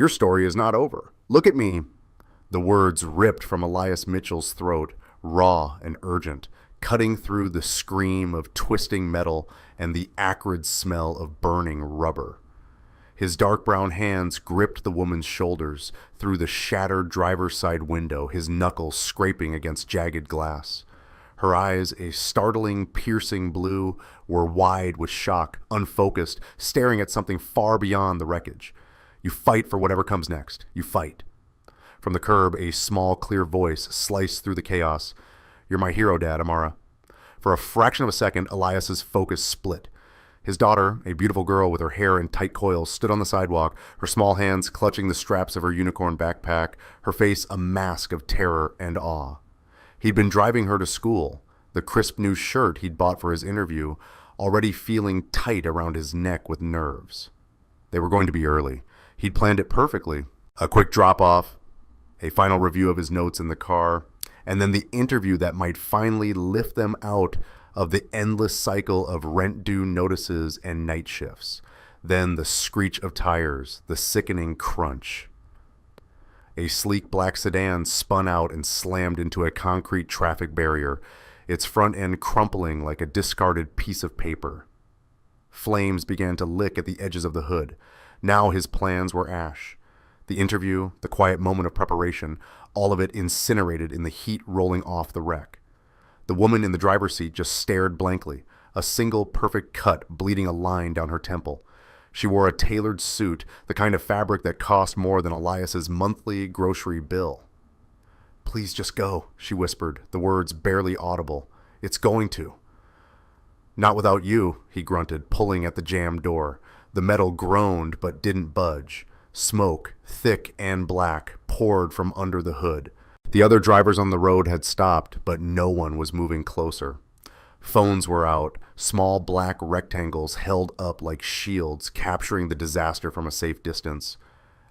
Your story is not over. Look at me." The words ripped from Elias Mitchell's throat, raw and urgent, cutting through the scream of twisting metal and the acrid smell of burning rubber. His dark brown hands gripped the woman's shoulders through the shattered driver's side window, his knuckles scraping against jagged glass. Her eyes, a startling, piercing blue, were wide with shock, unfocused, staring at something far beyond the wreckage. "You fight for whatever comes next. You fight." From the curb, a small, clear voice sliced through the chaos. "You're my hero, Dad, Amara." For a fraction of a second, Elias's focus split. His daughter, a beautiful girl with her hair in tight coils, stood on the sidewalk, her small hands clutching the straps of her unicorn backpack, her face a mask of terror and awe. He'd been driving her to school, the crisp new shirt he'd bought for his interview, already feeling tight around his neck with nerves. They were going to be early. He'd planned it perfectly. A quick drop-off, a final review of his notes in the car, and then the interview that might finally lift them out of the endless cycle of rent-due notices and night shifts. Then the screech of tires, the sickening crunch. A sleek black sedan spun out and slammed into a concrete traffic barrier, its front end crumpling like a discarded piece of paper. Flames began to lick at the edges of the hood. Now his plans were ash. The interview, the quiet moment of preparation, all of it incinerated in the heat rolling off the wreck. The woman in the driver's seat just stared blankly, a single perfect cut bleeding a line down her temple. She wore a tailored suit, the kind of fabric that cost more than Elias's monthly grocery bill. "Please just go," she whispered, the words barely audible. "It's going to." "Not without you," he grunted, pulling at the jammed door. The metal groaned but didn't budge. Smoke, thick and black, poured from under the hood. The other drivers on the road had stopped, but no one was moving closer. Phones were out, small black rectangles held up like shields, capturing the disaster from a safe distance.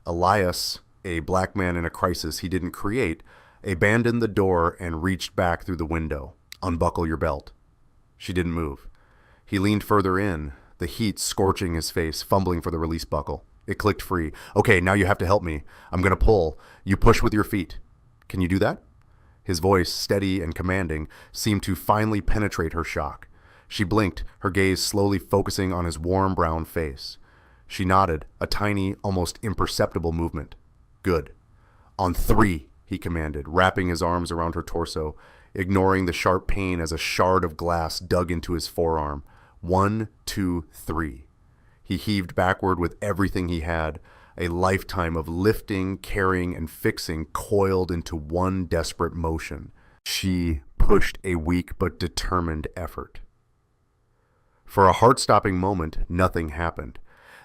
Elias, a black man in a crisis he didn't create, abandoned the door and reached back through the window. "Unbuckle your belt." She didn't move. He leaned further in, the heat scorching his face, fumbling for the release buckle. It clicked free. "Okay, now you have to help me. I'm going to pull. You push with your feet. Can you do that?" His voice, steady and commanding, seemed to finally penetrate her shock. She blinked, her gaze slowly focusing on his warm brown face. She nodded, a tiny, almost imperceptible movement. "Good." "On 3, he commanded, wrapping his arms around her torso, ignoring the sharp pain as a shard of glass dug into his forearm. 1, 2, 3. He heaved backward with everything he had, a lifetime of lifting, carrying, and fixing coiled into one desperate motion. She pushed a weak but determined effort. For a heart-stopping moment, nothing happened.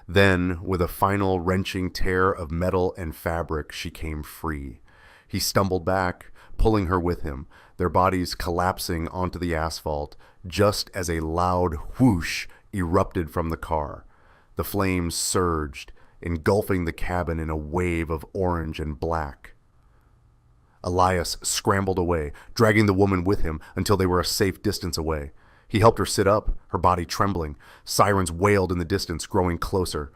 Then, with a final wrenching tear of metal and fabric, she came free. He stumbled back, pulling her with him, their bodies collapsing onto the asphalt, just as a loud whoosh erupted from the car. The flames surged, engulfing the cabin in a wave of orange and black. Elias scrambled away, dragging the woman with him until they were a safe distance away. He helped her sit up, her body trembling. Sirens wailed in the distance, growing closer.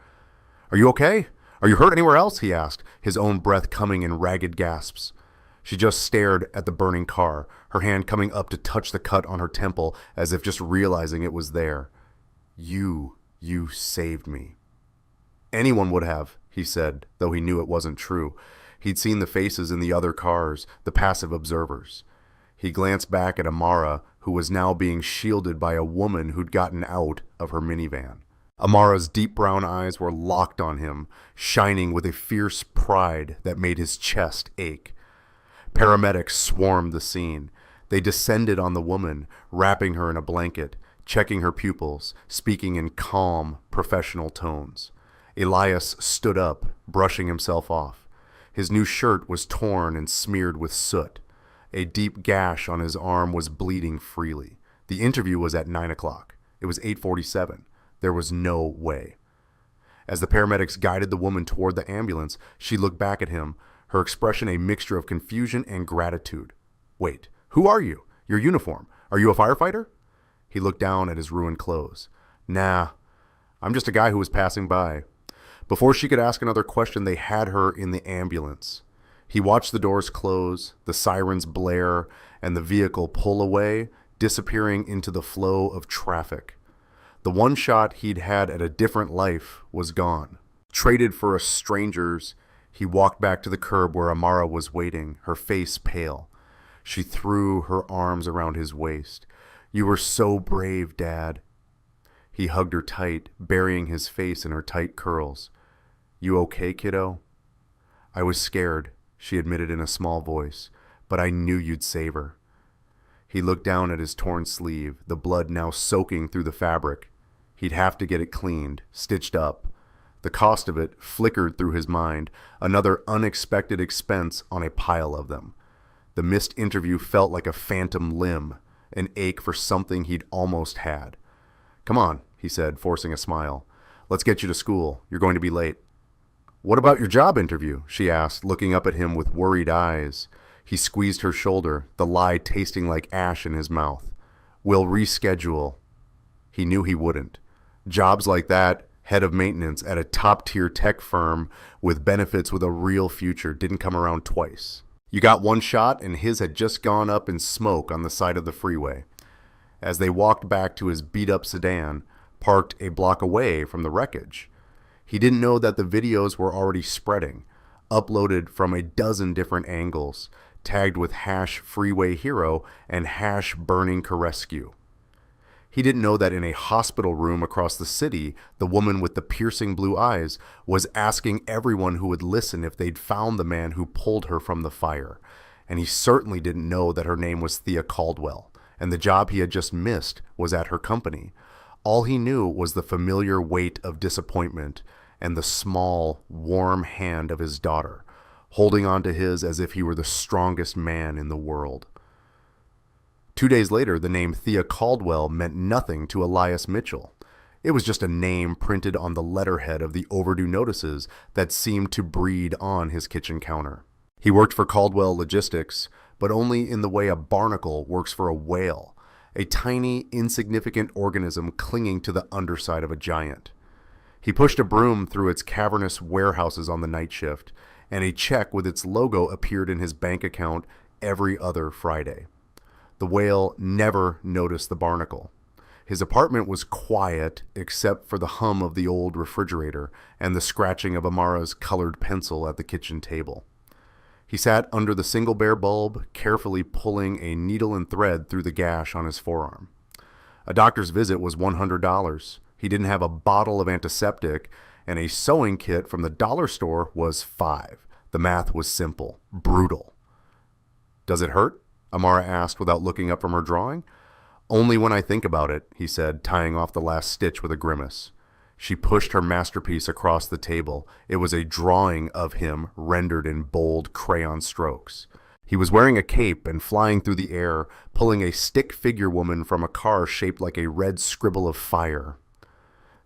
"Are you okay? Are you hurt anywhere else?" he asked, his own breath coming in ragged gasps. She just stared at the burning car, her hand coming up to touch the cut on her temple as if just realizing it was there. You saved me." "Anyone would have," he said, though he knew it wasn't true. He'd seen the faces in the other cars, the passive observers. He glanced back at Amara, who was now being shielded by a woman who'd gotten out of her minivan. Amara's deep brown eyes were locked on him, shining with a fierce pride that made his chest ache. Paramedics swarmed the scene. They descended on the woman, wrapping her in a blanket, checking her pupils, speaking in calm, professional tones. Elias stood up, brushing himself off. His new shirt was torn and smeared with soot. A deep gash on his arm was bleeding freely. The interview was at 9 o'clock. It was 8:47. There was no way. As the paramedics guided the woman toward the ambulance, she looked back at him, her expression a mixture of confusion and gratitude. "Wait, who are you? Your uniform. Are you a firefighter?" He looked down at his ruined clothes. "Nah, I'm just a guy who was passing by." Before she could ask another question, they had her in the ambulance. He watched the doors close, the sirens blare, and the vehicle pull away, disappearing into the flow of traffic. The one shot he'd had at a different life was gone. Traded for a stranger's, he walked back to the curb where Amara was waiting, her face pale. She threw her arms around his waist. "You were so brave, Dad." He hugged her tight, burying his face in her tight curls. "You okay, kiddo?" "I was scared," she admitted in a small voice, "but I knew you'd save her." He looked down at his torn sleeve, the blood now soaking through the fabric. He'd have to get it cleaned, stitched up. The cost of it flickered through his mind, another unexpected expense on a pile of them. The missed interview felt like a phantom limb, an ache for something he'd almost had. "Come on," he said, forcing a smile. "Let's get you to school. You're going to be late." "What about your job interview?" she asked, looking up at him with worried eyes. He squeezed her shoulder, the lie tasting like ash in his mouth. "We'll reschedule." He knew he wouldn't. Jobs like that, head of maintenance at a top-tier tech firm with benefits with a real future, didn't come around twice. You got one shot, and his had just gone up in smoke on the side of the freeway. As they walked back to his beat-up sedan, parked a block away from the wreckage, he didn't know that the videos were already spreading, uploaded from a dozen different angles, tagged with #FreewayHero and #BurningCarescue. He didn't know that in a hospital room across the city, the woman with the piercing blue eyes was asking everyone who would listen if they'd found the man who pulled her from the fire. And he certainly didn't know that her name was Thea Caldwell, and the job he had just missed was at her company. All he knew was the familiar weight of disappointment and the small, warm hand of his daughter, holding onto his as if he were the strongest man in the world. 2 days later, the name Thea Caldwell meant nothing to Elias Mitchell. It was just a name printed on the letterhead of the overdue notices that seemed to breed on his kitchen counter. He worked for Caldwell Logistics, but only in the way a barnacle works for a whale, a tiny, insignificant organism clinging to the underside of a giant. He pushed a broom through its cavernous warehouses on the night shift, and a check with its logo appeared in his bank account every other Friday. The whale never noticed the barnacle. His apartment was quiet except for the hum of the old refrigerator and the scratching of Amara's colored pencil at the kitchen table. He sat under the single bare bulb, carefully pulling a needle and thread through the gash on his forearm. A doctor's visit was $100. He didn't have a bottle of antiseptic, and a sewing kit from the dollar store was $5. The math was simple, brutal. "Does it hurt?" Amara asked without looking up from her drawing. "Only when I think about it," he said, tying off the last stitch with a grimace. She pushed her masterpiece across the table. It was a drawing of him rendered in bold crayon strokes. He was wearing a cape and flying through the air, pulling a stick figure woman from a car shaped like a red scribble of fire.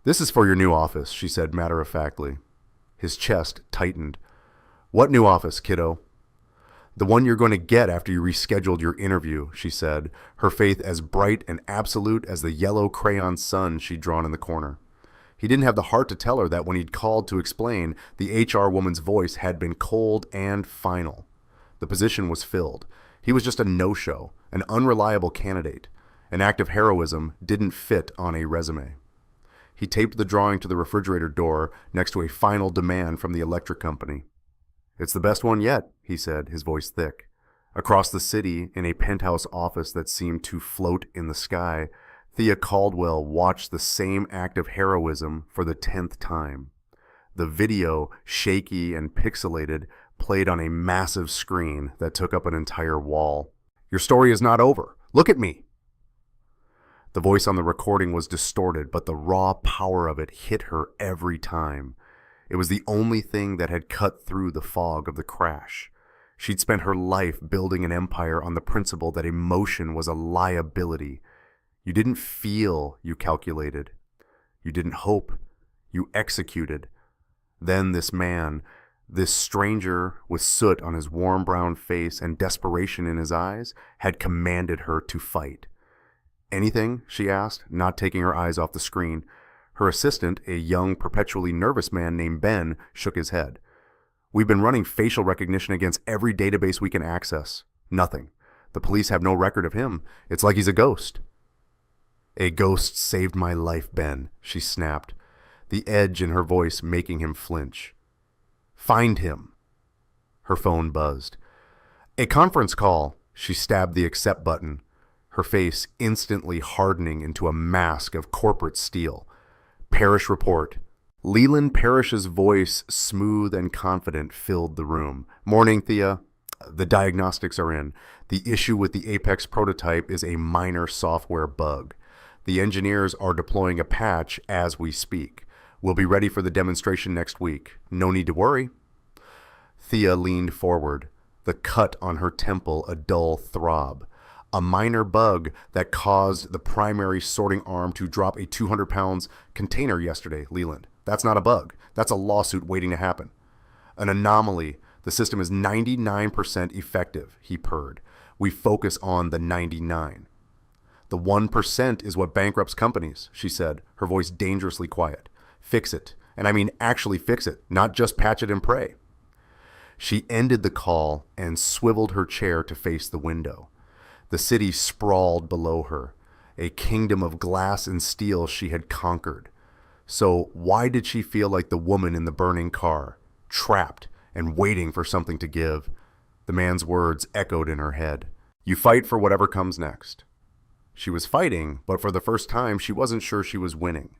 "This is for your new office," she said matter-of-factly. His chest tightened. "What new office, kiddo?" "The one you're going to get after you rescheduled your interview," she said, her faith as bright and absolute as the yellow crayon sun she'd drawn in the corner. He didn't have the heart to tell her that when he'd called to explain, the HR woman's voice had been cold and final. The position was filled. He was just a no-show, an unreliable candidate. An act of heroism didn't fit on a resume. He taped the drawing to the refrigerator door next to a final demand from the electric company. "It's the best one yet," he said, his voice thick. Across the city, in a penthouse office that seemed to float in the sky, Thea Caldwell watched the same act of heroism for the 10th time. The video, shaky and pixelated, played on a massive screen that took up an entire wall. "Your story is not over. Look at me." The voice on the recording was distorted, but the raw power of it hit her every time. It was the only thing that had cut through the fog of the crash. She'd spent her life building an empire on the principle that emotion was a liability. You didn't feel, you calculated. You didn't hope, you executed. Then this man, this stranger with soot on his warm brown face and desperation in his eyes, had commanded her to fight. "Anything?" she asked, not taking her eyes off the screen. Her assistant, a young, perpetually nervous man named Ben, shook his head. We've been running facial recognition against every database we can access. Nothing. The police have no record of him. It's like he's a ghost. A ghost saved my life, Ben, she snapped, the edge in her voice making him flinch. Find him. Her phone buzzed. A conference call. She stabbed the accept button, her face instantly hardening into a mask of corporate steel. Parish report. Leland Parrish's voice, smooth and confident, filled the room. Morning, Thea. The diagnostics are in. The issue with the Apex prototype is a minor software bug. The engineers are deploying a patch as we speak. We'll be ready for the demonstration next week. No need to worry. Thea leaned forward, the cut on her temple a dull throb. A minor bug that caused the primary sorting arm to drop a 200 pounds container yesterday, Leland. That's not a bug. That's a lawsuit waiting to happen. An anomaly. The system is 99% effective, he purred. We focus on the 99. The 1% is what bankrupts companies, she said, her voice dangerously quiet. Fix it. And I mean actually fix it, not just patch it and pray. She ended the call and swiveled her chair to face the window. The city sprawled below her, a kingdom of glass and steel she had conquered. So why did she feel like the woman in the burning car, trapped and waiting for something to give? The man's words echoed in her head. You fight for whatever comes next. She was fighting, but for the first time she wasn't sure she was winning.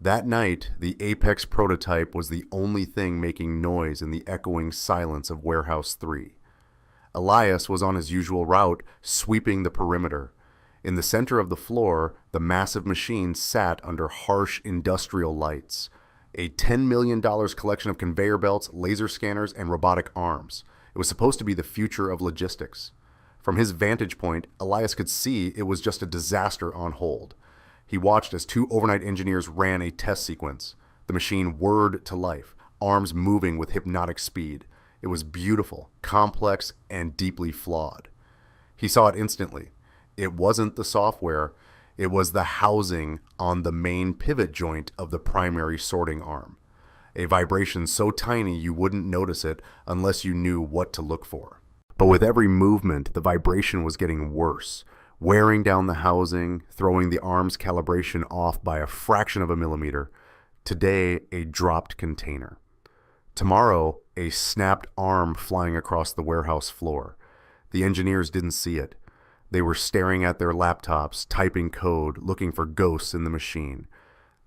That night, the Apex prototype was the only thing making noise in the echoing silence of Warehouse 3. Elias was on his usual route, sweeping the perimeter. In the center of the floor, the massive machine sat under harsh industrial lights. A $10 million collection of conveyor belts, laser scanners, and robotic arms. It was supposed to be the future of logistics. From his vantage point, Elias could see it was just a disaster on hold. He watched as two overnight engineers ran a test sequence. The machine whirred to life, arms moving with hypnotic speed. It was beautiful, complex, and deeply flawed. He saw it instantly. It wasn't the software. It was the housing on the main pivot joint of the primary sorting arm. A vibration so tiny you wouldn't notice it unless you knew what to look for. But with every movement, the vibration was getting worse, wearing down the housing, throwing the arm's calibration off by a fraction of a millimeter. Today, a dropped container. Tomorrow, a snapped arm flying across the warehouse floor. The engineers didn't see it. They were staring at their laptops, typing code, looking for ghosts in the machine.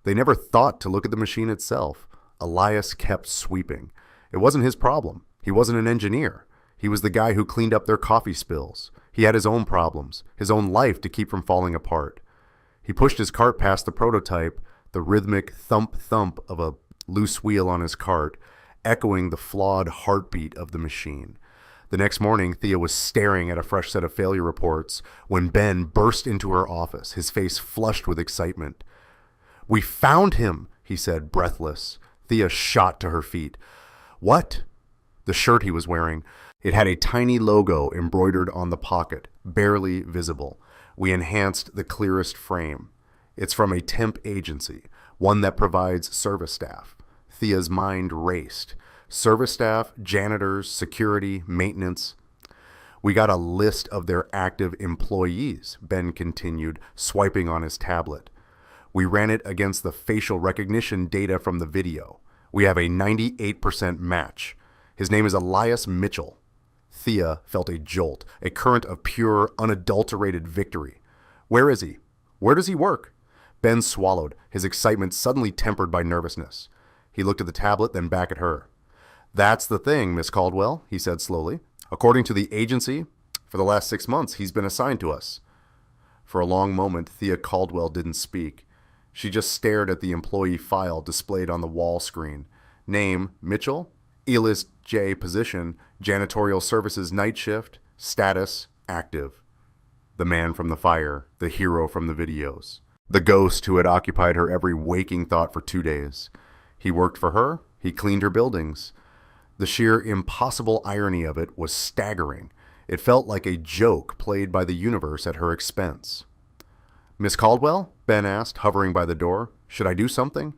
They never thought to look at the machine itself. Elias kept sweeping. It wasn't his problem. He wasn't an engineer. He was the guy who cleaned up their coffee spills. He had his own problems, his own life to keep from falling apart. He pushed his cart past the prototype, the rhythmic thump-thump of a loose wheel on his cart, echoing the flawed heartbeat of the machine. The next morning, Thea was staring at a fresh set of failure reports when Ben burst into her office, his face flushed with excitement. "We found him," he said, breathless. Thea shot to her feet. "What?" The shirt he was wearing. It had a tiny logo embroidered on the pocket, barely visible. We enhanced the clearest frame. It's from a temp agency, one that provides service staff. Thea's mind raced. Service staff, janitors, security, maintenance. We got a list of their active employees, Ben continued, swiping on his tablet. We ran it against the facial recognition data from the video. We have a 98% match. His name is Elias Mitchell. Thea felt a jolt, a current of pure, unadulterated victory. Where is he? Where does he work? Ben swallowed, his excitement suddenly tempered by nervousness. He looked at the tablet, then back at her. "That's the thing, Miss Caldwell," he said slowly. "According to the agency, for the last 6 months, he's been assigned to us." For a long moment, Thea Caldwell didn't speak. She just stared at the employee file displayed on the wall screen. Name, Mitchell. ELIS J position, janitorial services night shift. Status, active. The man from the fire, the hero from the videos. The ghost who had occupied her every waking thought for 2 days. He worked for her. He cleaned her buildings. The sheer impossible irony of it was staggering. It felt like a joke played by the universe at her expense. "Miss Caldwell?" Ben asked, hovering by the door. Should I do something?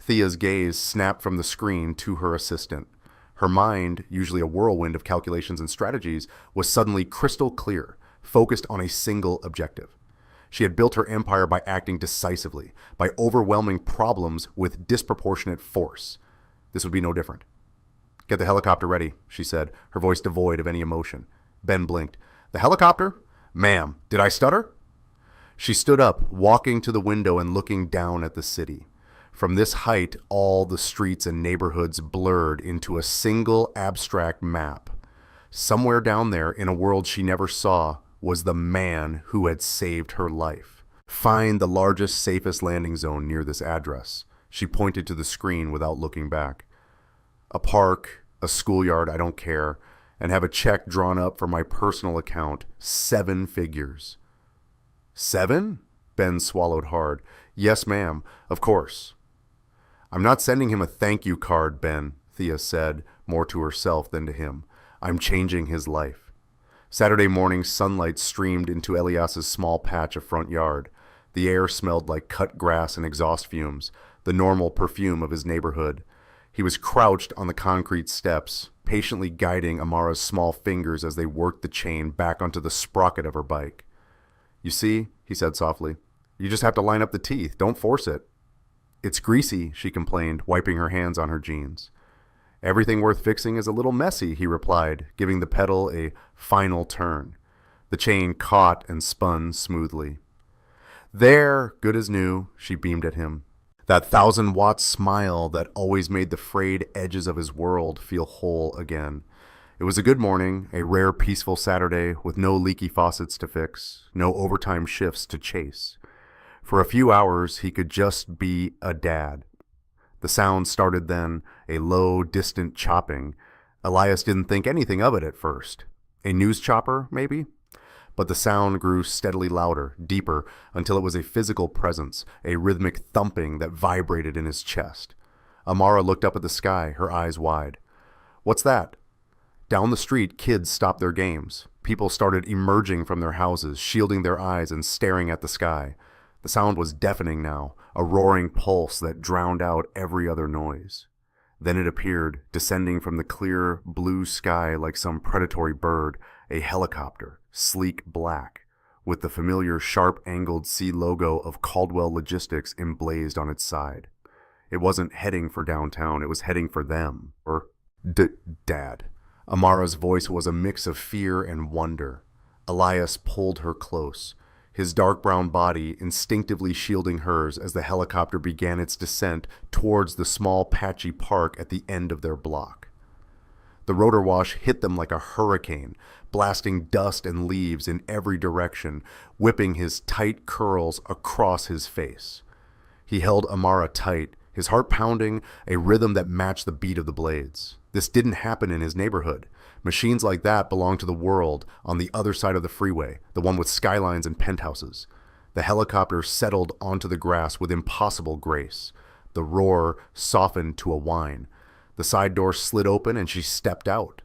Thea's gaze snapped from the screen to her assistant. Her mind, usually a whirlwind of calculations and strategies, was suddenly crystal clear, focused on a single objective. She had built her empire by acting decisively, by overwhelming problems with disproportionate force. This would be no different. Get the helicopter ready, she said, her voice devoid of any emotion. Ben blinked. The helicopter? Ma'am, did I stutter? She stood up, walking to the window and looking down at the city. From this height, all the streets and neighborhoods blurred into a single abstract map. Somewhere down there, in a world she never saw, was the man who had saved her life. Find the largest, safest landing zone near this address. She pointed to the screen without looking back. A park, a schoolyard, I don't care, and have a check drawn up for my personal account, 7 figures. 7? Ben swallowed hard. Yes, ma'am, of course. I'm not sending him a thank you card, Ben, Thea said, more to herself than to him. I'm changing his life. Saturday morning sunlight streamed into Elias's small patch of front yard. The air smelled like cut grass and exhaust fumes, the normal perfume of his neighborhood. He was crouched on the concrete steps, patiently guiding Amara's small fingers as they worked the chain back onto the sprocket of her bike. You see, he said softly, you just have to line up the teeth. Don't force it. It's greasy, she complained, wiping her hands on her jeans. Everything worth fixing is a little messy, he replied, giving the pedal a final turn. The chain caught and spun smoothly. There, good as new, she beamed at him. That 1,000-watt smile that always made the frayed edges of his world feel whole again. It was a good morning, a rare peaceful Saturday with no leaky faucets to fix, no overtime shifts to chase. For a few hours, he could just be a dad. The sound started then, a low, distant chopping. Elias didn't think anything of it at first. A news chopper, maybe? But the sound grew steadily louder, deeper, until it was a physical presence, a rhythmic thumping that vibrated in his chest. Amara looked up at the sky, her eyes wide. What's that? Down the street, kids stopped their games. People started emerging from their houses, shielding their eyes and staring at the sky. The sound was deafening now, a roaring pulse that drowned out every other noise. Then it appeared, descending from the clear blue sky like some predatory bird, a helicopter, sleek black, with the familiar sharp-angled C logo of Caldwell Logistics emblazed on its side. It wasn't heading for downtown, it was heading for them, or Dad. Amara's voice was a mix of fear and wonder. Elias pulled her close, his dark brown body instinctively shielding hers as the helicopter began its descent towards the small patchy park at the end of their block. The rotor wash hit them like a hurricane, blasting dust and leaves in every direction, whipping his tight curls across his face. He held Amara tight, his heart pounding, a rhythm that matched the beat of the blades. This didn't happen in his neighborhood. Machines like that belonged to the world on the other side of the freeway, the one with skylines and penthouses. The helicopter settled onto the grass with impossible grace. The roar softened to a whine. The side door slid open and she stepped out.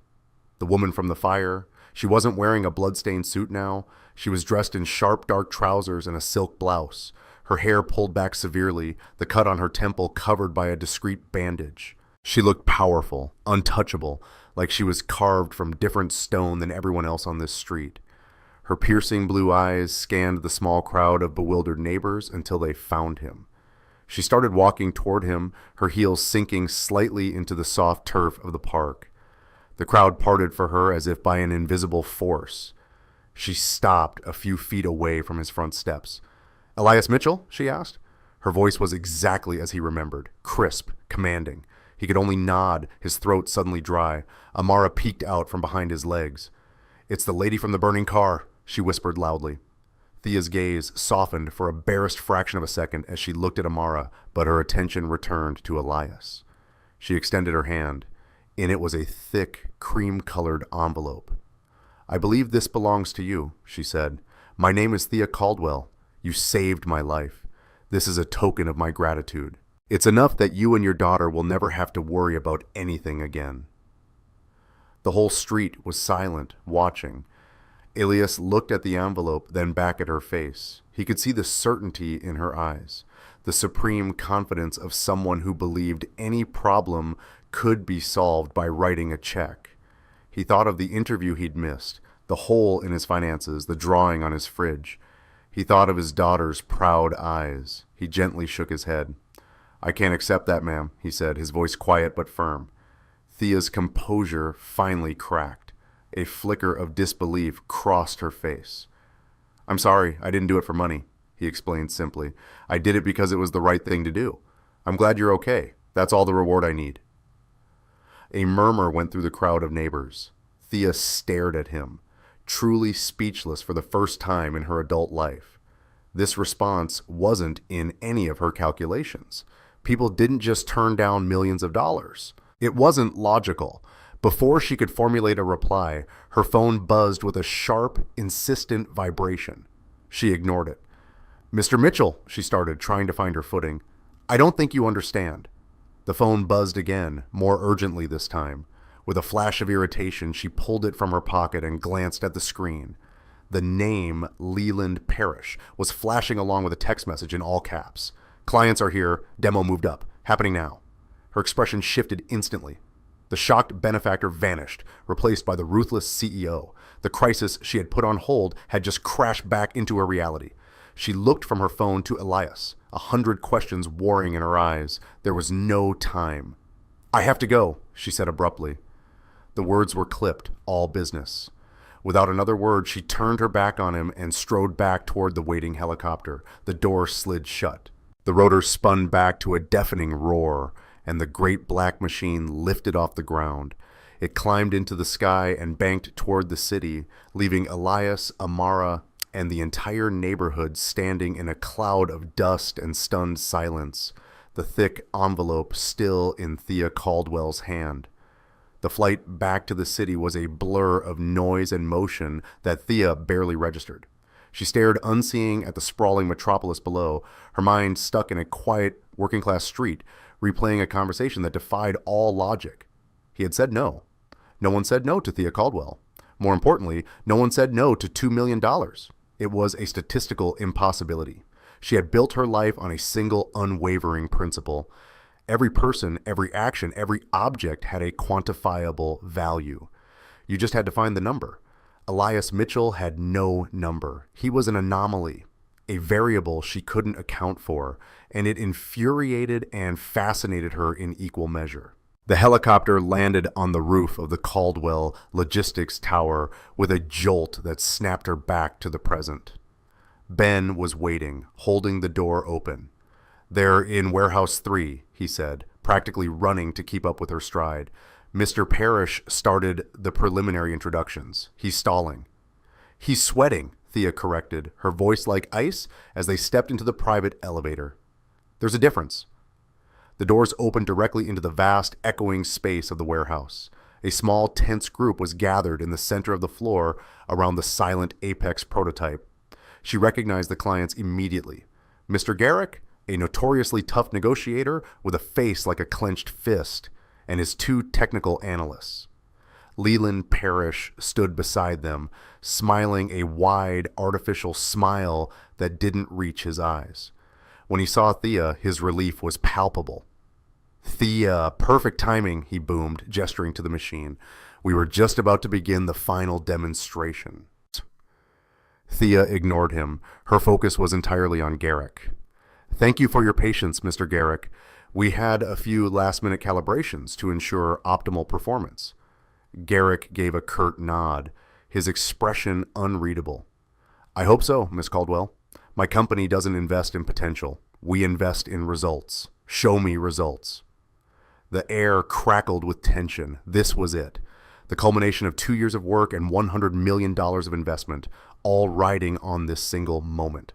The woman from the fire, she wasn't wearing a blood-stained suit now. She was dressed in sharp dark trousers and a silk blouse, her hair pulled back severely, the cut on her temple covered by a discreet bandage. She looked powerful, untouchable, like she was carved from different stone than everyone else on this street. Her piercing blue eyes scanned the small crowd of bewildered neighbors until they found him. She started walking toward him, her heels sinking slightly into the soft turf of the park. The crowd parted for her as if by an invisible force. She stopped a few feet away from his front steps. "Elias Mitchell?" she asked. Her voice was exactly as he remembered, crisp, commanding. He could only nod, his throat suddenly dry. Amara peeked out from behind his legs. "It's the lady from the burning car," she whispered loudly. Thea's gaze softened for a barest fraction of a second as she looked at Amara, but her attention returned to Elias. She extended her hand. In it was a thick, cream-colored envelope. "I believe this belongs to you," she said. "My name is Thea Caldwell. You saved my life. This is a token of my gratitude. It's enough that you and your daughter will never have to worry about anything again." The whole street was silent, watching. Elias looked at the envelope, then back at her face. He could see the certainty in her eyes, the supreme confidence of someone who believed any problem could be solved by writing a check. He thought of the interview he'd missed, the hole in his finances, the drawing on his fridge. He thought of his daughter's proud eyes. He gently shook his head. "I can't accept that, ma'am," he said, his voice quiet but firm. Thea's composure finally cracked. A flicker of disbelief crossed her face. "I'm sorry, I didn't do it for money," he explained simply. "I did it because it was the right thing to do. I'm glad you're okay. That's all the reward I need." A murmur went through the crowd of neighbors. Thea stared at him, truly speechless for the first time in her adult life. This response wasn't in any of her calculations. People didn't just turn down millions of dollars. It wasn't logical. Before she could formulate a reply, her phone buzzed with a sharp, insistent vibration. She ignored it. "Mr. Mitchell," she started, trying to find her footing. "I don't think you understand." The phone buzzed again, more urgently this time. With a flash of irritation, she pulled it from her pocket and glanced at the screen. The name Leland Parrish was flashing along with a text message in all caps. "Clients are here. Demo moved up. Happening now." Her expression shifted instantly. The shocked benefactor vanished, replaced by the ruthless CEO. The crisis she had put on hold had just crashed back into her reality. She looked from her phone to Elias, 100 questions warring in her eyes. There was no time. "I have to go," she said abruptly. The words were clipped, all business. Without another word, she turned her back on him and strode back toward the waiting helicopter. The door slid shut. The rotor spun back to a deafening roar, and the great black machine lifted off the ground. It climbed into the sky and banked toward the city, leaving Elias, Amara, and the entire neighborhood standing in a cloud of dust and stunned silence, the thick envelope still in Thea Caldwell's hand. The flight back to the city was a blur of noise and motion that Thea barely registered. She stared unseeing at the sprawling metropolis below, her mind stuck in a quiet, working-class street, replaying a conversation that defied all logic. He had said no. No one said no to Thea Caldwell. More importantly, no one said no to $2 million. It was a statistical impossibility. She had built her life on a single unwavering principle. Every person, every action, every object had a quantifiable value. You just had to find the number. Elias Mitchell had no number. He was an anomaly, a variable she couldn't account for, and it infuriated and fascinated her in equal measure. The helicopter landed on the roof of the Caldwell Logistics Tower with a jolt that snapped her back to the present. Ben was waiting, holding the door open. "They're in Warehouse 3, he said, practically running to keep up with her stride. Mr. Parrish started the preliminary introductions. He's stalling. "He's sweating," Thea corrected, her voice like ice as they stepped into the private elevator. "There's a difference." The doors opened directly into the vast, echoing space of the warehouse. A small, tense group was gathered in the center of the floor around the silent Apex prototype. She recognized the clients immediately. Mr. Garrick, a notoriously tough negotiator with a face like a clenched fist, and his two technical analysts. Leland Parrish stood beside them, smiling a wide, artificial smile that didn't reach his eyes. When he saw Thea, his relief was palpable. "Thea, perfect timing," he boomed, gesturing to the machine. "We were just about to begin the final demonstration." Thea ignored him. Her focus was entirely on Garrick. "Thank you for your patience, Mr. Garrick. We had a few last-minute calibrations to ensure optimal performance." Garrick gave a curt nod, his expression unreadable. "I hope so, Miss Caldwell. My company doesn't invest in potential. We invest in results. Show me results." The air crackled with tension. This was it. The culmination of 2 years of work and $100 million of investment, all riding on this single moment.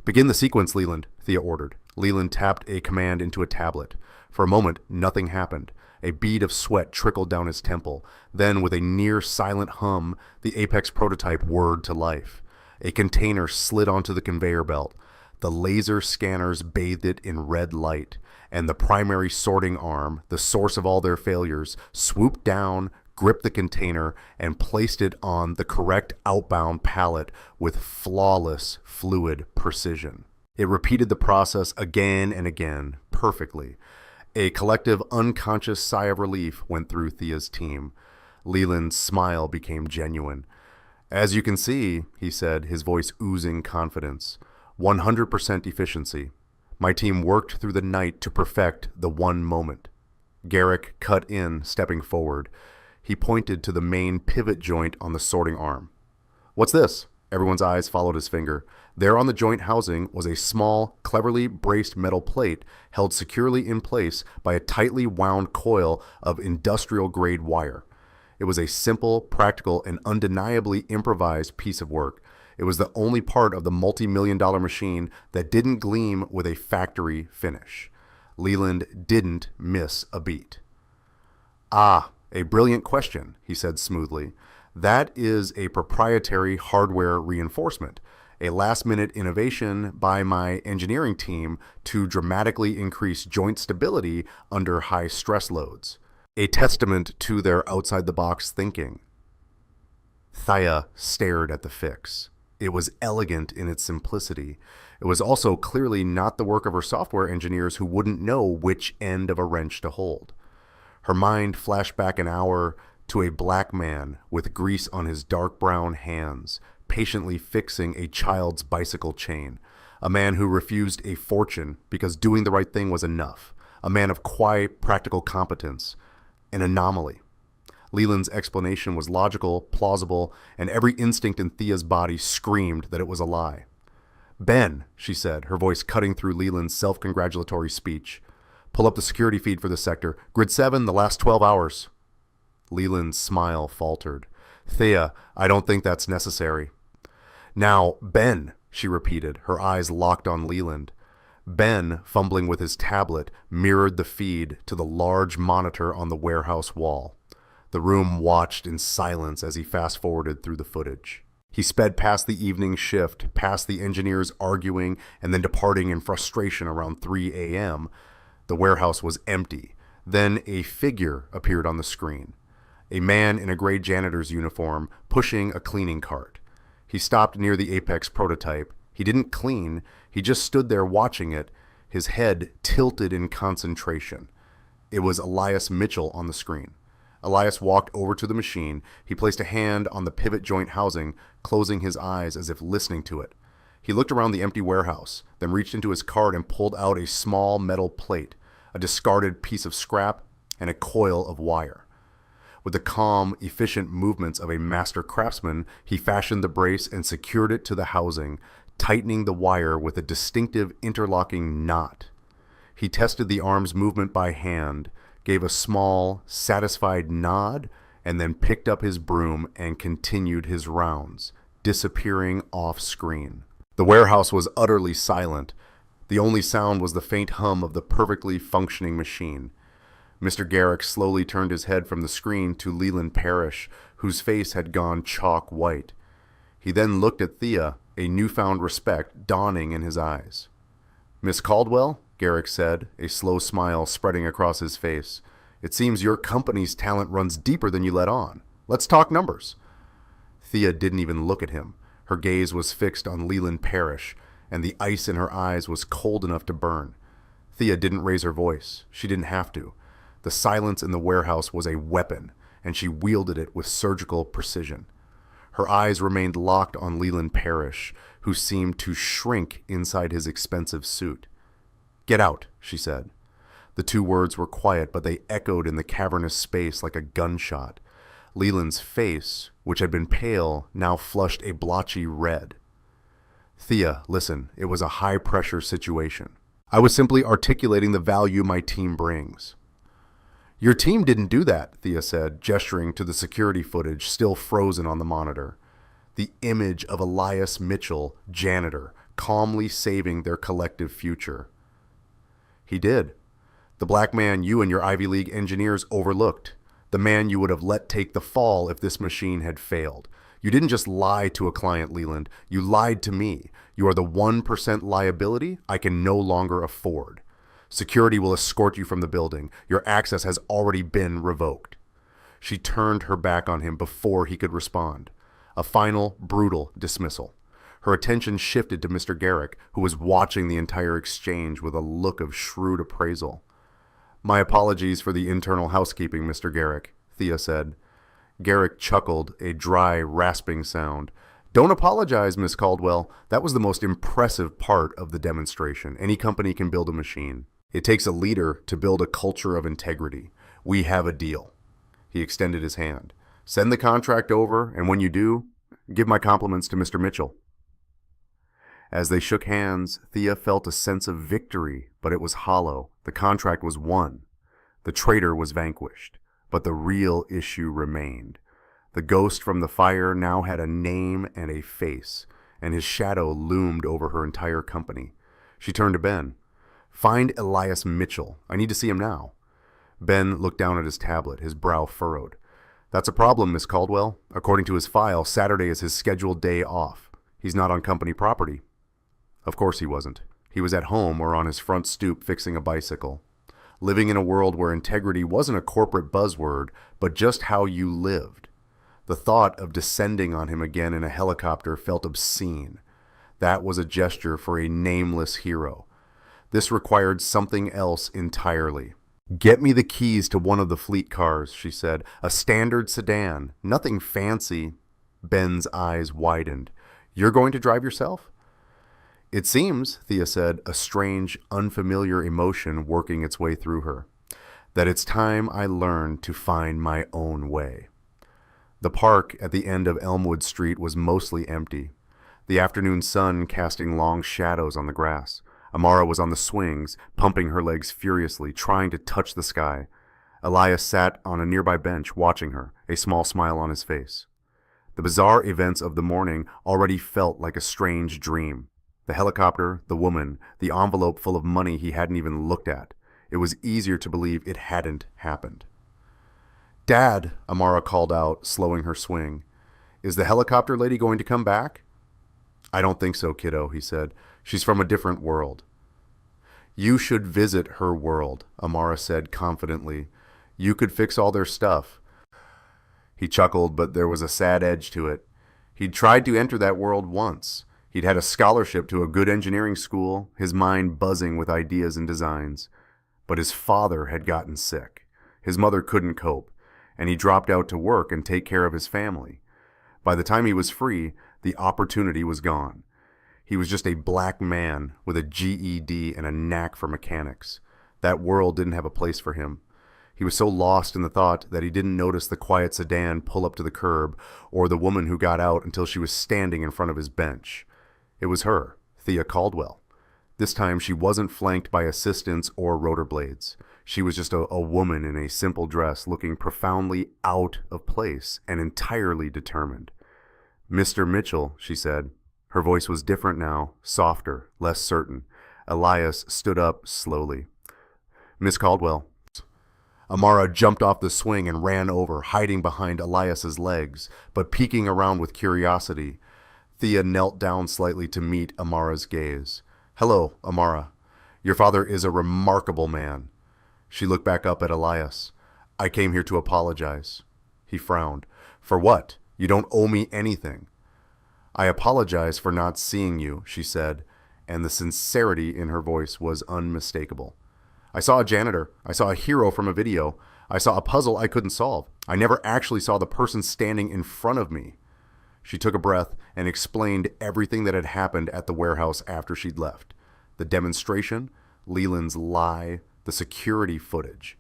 "Begin the sequence, Leland," Thea ordered. Leland tapped a command into a tablet. For a moment, nothing happened. A bead of sweat trickled down his temple. Then, with a near-silent hum, the Apex prototype whirred to life. A container slid onto the conveyor belt. The laser scanners bathed it in red light, and the primary sorting arm, the source of all their failures, swooped down, gripped the container, and placed it on the correct outbound pallet with flawless fluid precision. It repeated the process again and again, perfectly. A collective unconscious sigh of relief went through Thea's team. Leland's smile became genuine. "As you can see," he said, his voice oozing confidence, 100% efficiency. "My team worked through the night to perfect the one moment." Garrick cut in, stepping forward. He pointed to the main pivot joint on the sorting arm. "What's this?" Everyone's eyes followed his finger. There on the joint housing was a small, cleverly braced metal plate held securely in place by a tightly wound coil of industrial-grade wire. It was a simple, practical, and undeniably improvised piece of work. It was the only part of the multi-million-dollar machine that didn't gleam with a factory finish. Leland didn't miss a beat. "Ah, a brilliant question," he said smoothly. "That is a proprietary hardware reinforcement, a last-minute innovation by my engineering team to dramatically increase joint stability under high stress loads. A testament to their outside-the-box thinking." Thea stared at the fix. It was elegant in its simplicity. It was also clearly not the work of her software engineers who wouldn't know which end of a wrench to hold. Her mind flashed back an hour to a black man with grease on his dark brown hands, patiently fixing a child's bicycle chain. A man who refused a fortune because doing the right thing was enough. A man of quiet, practical competence. An anomaly. Leland's explanation was logical, plausible, and every instinct in Thea's body screamed that it was a lie. "Ben," she said, her voice cutting through Leland's self-congratulatory speech, "pull up the security feed for this sector. Grid 7, the last 12 hours. Leland's smile faltered. "Thea, I don't think that's necessary." "Now, Ben," she repeated, her eyes locked on Leland. Ben, fumbling with his tablet, mirrored the feed to the large monitor on the warehouse wall. The room watched in silence as he fast-forwarded through the footage. He sped past the evening shift, past the engineers arguing and then departing in frustration around 3 a.m. The warehouse was empty. Then a figure appeared on the screen. A man in a gray janitor's uniform pushing a cleaning cart. He stopped near the Apex prototype. He didn't clean. He just stood there watching it, his head tilted in concentration. It was Elias Mitchell on the screen. Elias walked over to the machine. He placed a hand on the pivot joint housing, closing his eyes as if listening to it. He looked around the empty warehouse, then reached into his cart and pulled out a small metal plate, a discarded piece of scrap, and a coil of wire. With the calm, efficient movements of a master craftsman, he fashioned the brace and secured it to the housing, tightening the wire with a distinctive interlocking knot. He tested the arm's movement by hand, gave a small, satisfied nod, and then picked up his broom and continued his rounds, disappearing off-screen. The warehouse was utterly silent. The only sound was the faint hum of the perfectly functioning machine. Mr. Garrick slowly turned his head from the screen to Leland Parrish, whose face had gone chalk white. He then looked at Thea, a newfound respect dawning in his eyes. "Miss Caldwell," Garrick said, a slow smile spreading across his face, "it seems your company's talent runs deeper than you let on. Let's talk numbers." Thea didn't even look at him. Her gaze was fixed on Leland Parrish, and the ice in her eyes was cold enough to burn. Thea didn't raise her voice. She didn't have to. The silence in the warehouse was a weapon, and she wielded it with surgical precision. Her eyes remained locked on Leland Parrish, who seemed to shrink inside his expensive suit. "Get out," she said. The two words were quiet, but they echoed in the cavernous space like a gunshot. Leland's face, which had been pale, now flushed a blotchy red. "Thea, listen, it was a high-pressure situation. I was simply articulating the value my team brings." "Your team didn't do that," Thea said, gesturing to the security footage still frozen on the monitor. The image of Elias Mitchell, janitor, calmly saving their collective future. "He did. The black man you and your Ivy League engineers overlooked. The man you would have let take the fall if this machine had failed. You didn't just lie to a client, Leland. You lied to me. You are the 1% liability I can no longer afford. Security will escort you from the building. Your access has already been revoked." She turned her back on him before he could respond. A final, brutal dismissal. Her attention shifted to Mr. Garrick, who was watching the entire exchange with a look of shrewd appraisal. "My apologies for the internal housekeeping, Mr. Garrick," Thea said. Garrick chuckled, a dry, rasping sound. "Don't apologize, Miss Caldwell. That was the most impressive part of the demonstration. Any company can build a machine. It takes a leader to build a culture of integrity. We have a deal." He extended his hand. "Send the contract over, and when you do, give my compliments to Mr. Mitchell." As they shook hands, Thea felt a sense of victory, but it was hollow. The contract was won. The traitor was vanquished, but the real issue remained. The ghost from the fire now had a name and a face, and his shadow loomed over her entire company. She turned to Ben. "Find Elias Mitchell. I need to see him now." Ben looked down at his tablet, his brow furrowed. "That's a problem, Miss Caldwell. According to his file, Saturday is his scheduled day off. He's not on company property." Of course he wasn't. He was at home or on his front stoop fixing a bicycle. Living in a world where integrity wasn't a corporate buzzword, but just how you lived. The thought of descending on him again in a helicopter felt obscene. That was a gesture for a nameless hero. This required something else entirely. "Get me the keys to one of the fleet cars," she said. "A standard sedan. Nothing fancy." Ben's eyes widened. "You're going to drive yourself?" "It seems," Thea said, a strange, unfamiliar emotion working its way through her, "that it's time I learned to find my own way." The park at the end of Elmwood Street was mostly empty, the afternoon sun casting long shadows on the grass. Amara was on the swings, pumping her legs furiously, trying to touch the sky. Elias sat on a nearby bench, watching her, a small smile on his face. The bizarre events of the morning already felt like a strange dream. The helicopter, the woman, the envelope full of money he hadn't even looked at. It was easier to believe it hadn't happened. "Dad," Amara called out, slowing her swing. "Is the helicopter lady going to come back?" "I don't think so, kiddo," he said. "She's from a different world." "You should visit her world," Amara said confidently. "You could fix all their stuff." He chuckled, but there was a sad edge to it. He'd tried to enter that world once. He'd had a scholarship to a good engineering school, his mind buzzing with ideas and designs. But his father had gotten sick. His mother couldn't cope, and he dropped out to work and take care of his family. By the time he was free, the opportunity was gone. He was just a black man with a GED and a knack for mechanics. That world didn't have a place for him. He was so lost in the thought that he didn't notice the quiet sedan pull up to the curb or the woman who got out until she was standing in front of his bench. It was her, Thea Caldwell. This time she wasn't flanked by assistants or rotor blades. She was just a woman in a simple dress looking profoundly out of place and entirely determined. "Mr. Mitchell," she said. Her voice was different now, softer, less certain. Elias stood up slowly. "Miss Caldwell." Amara jumped off the swing and ran over, hiding behind Elias's legs, but peeking around with curiosity. Thea knelt down slightly to meet Amara's gaze. "Hello, Amara. Your father is a remarkable man." She looked back up at Elias. "I came here to apologize." He frowned. "For what? You don't owe me anything." "I apologize for not seeing you," she said, and the sincerity in her voice was unmistakable. "I saw a janitor. I saw a hero from a video. I saw a puzzle I couldn't solve. I never actually saw the person standing in front of me." She took a breath and explained everything that had happened at the warehouse after she'd left. The demonstration, Leland's lie, the security footage.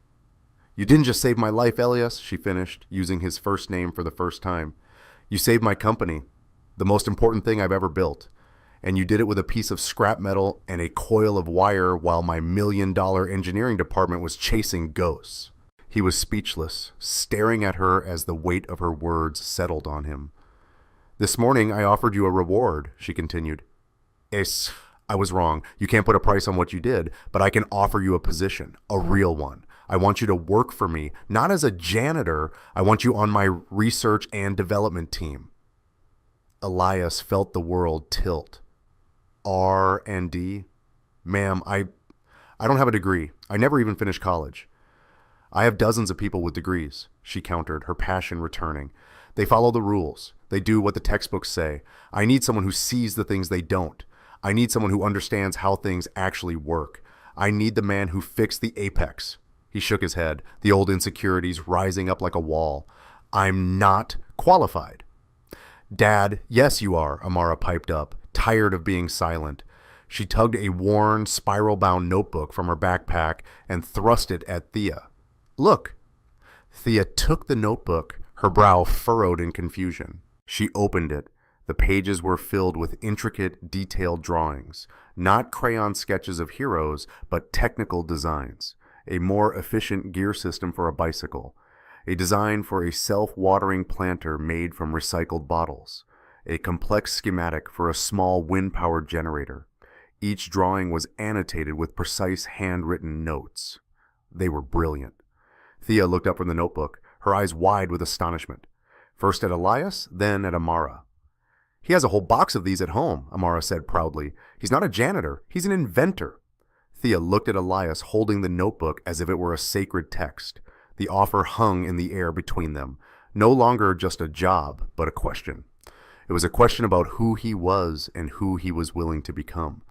"You didn't just save my life, Elias," she finished, using his first name for the first time. "You saved my company, the most important thing I've ever built. And you did it with a piece of scrap metal and a coil of wire while my $1,000,000 engineering department was chasing ghosts." He was speechless, staring at her as the weight of her words settled on him. "This morning I offered you a reward," she continued. I was wrong. You can't put a price on what you did, but I can offer you a position, a real one. I want you to work for me, not as a janitor. I want you on my research and development team." Elias felt the world tilt. R&D? "Ma'am, I don't have a degree. I never even finished college. I have dozens of people with degrees, she countered, her passion returning. They follow the rules. They do what the textbooks say. I need someone who sees the things they don't. I need someone who understands how things actually work. I need the man who fixed the apex. He shook his head, the old insecurities rising up like a wall. I'm not qualified. Dad, yes you are, Amara piped up, tired of being silent. She tugged a worn, spiral-bound notebook from her backpack and thrust it at Thea. Look. Thea took the notebook, her brow furrowed in confusion. She opened it. The pages were filled with intricate, detailed drawings, not crayon sketches of heroes, but technical designs. A more efficient gear system for a bicycle. A design for a self-watering planter made from recycled bottles. A complex schematic for a small wind-powered generator. Each drawing was annotated with precise handwritten notes. They were brilliant. Thea looked up from the notebook, her eyes wide with astonishment. First at Elias, then at Amara. He has a whole box of these at home, Amara said proudly. He's not a janitor, he's an inventor. Thea looked at Elias holding the notebook as if it were a sacred text. The offer hung in the air between them, no longer just a job, but a question. It was a question about who he was and who he was willing to become.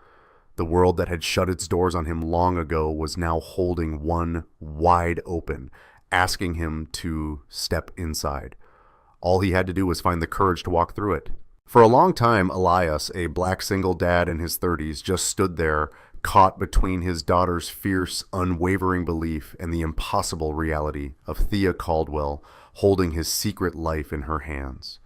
The world that had shut its doors on him long ago was now holding one wide open, asking him to step inside. All he had to do was find the courage to walk through it. For a long time, Elias, a black single dad in his 30s, just stood there, caught between his daughter's fierce, unwavering belief and the impossible reality of Thea Caldwell holding his secret life in her hands.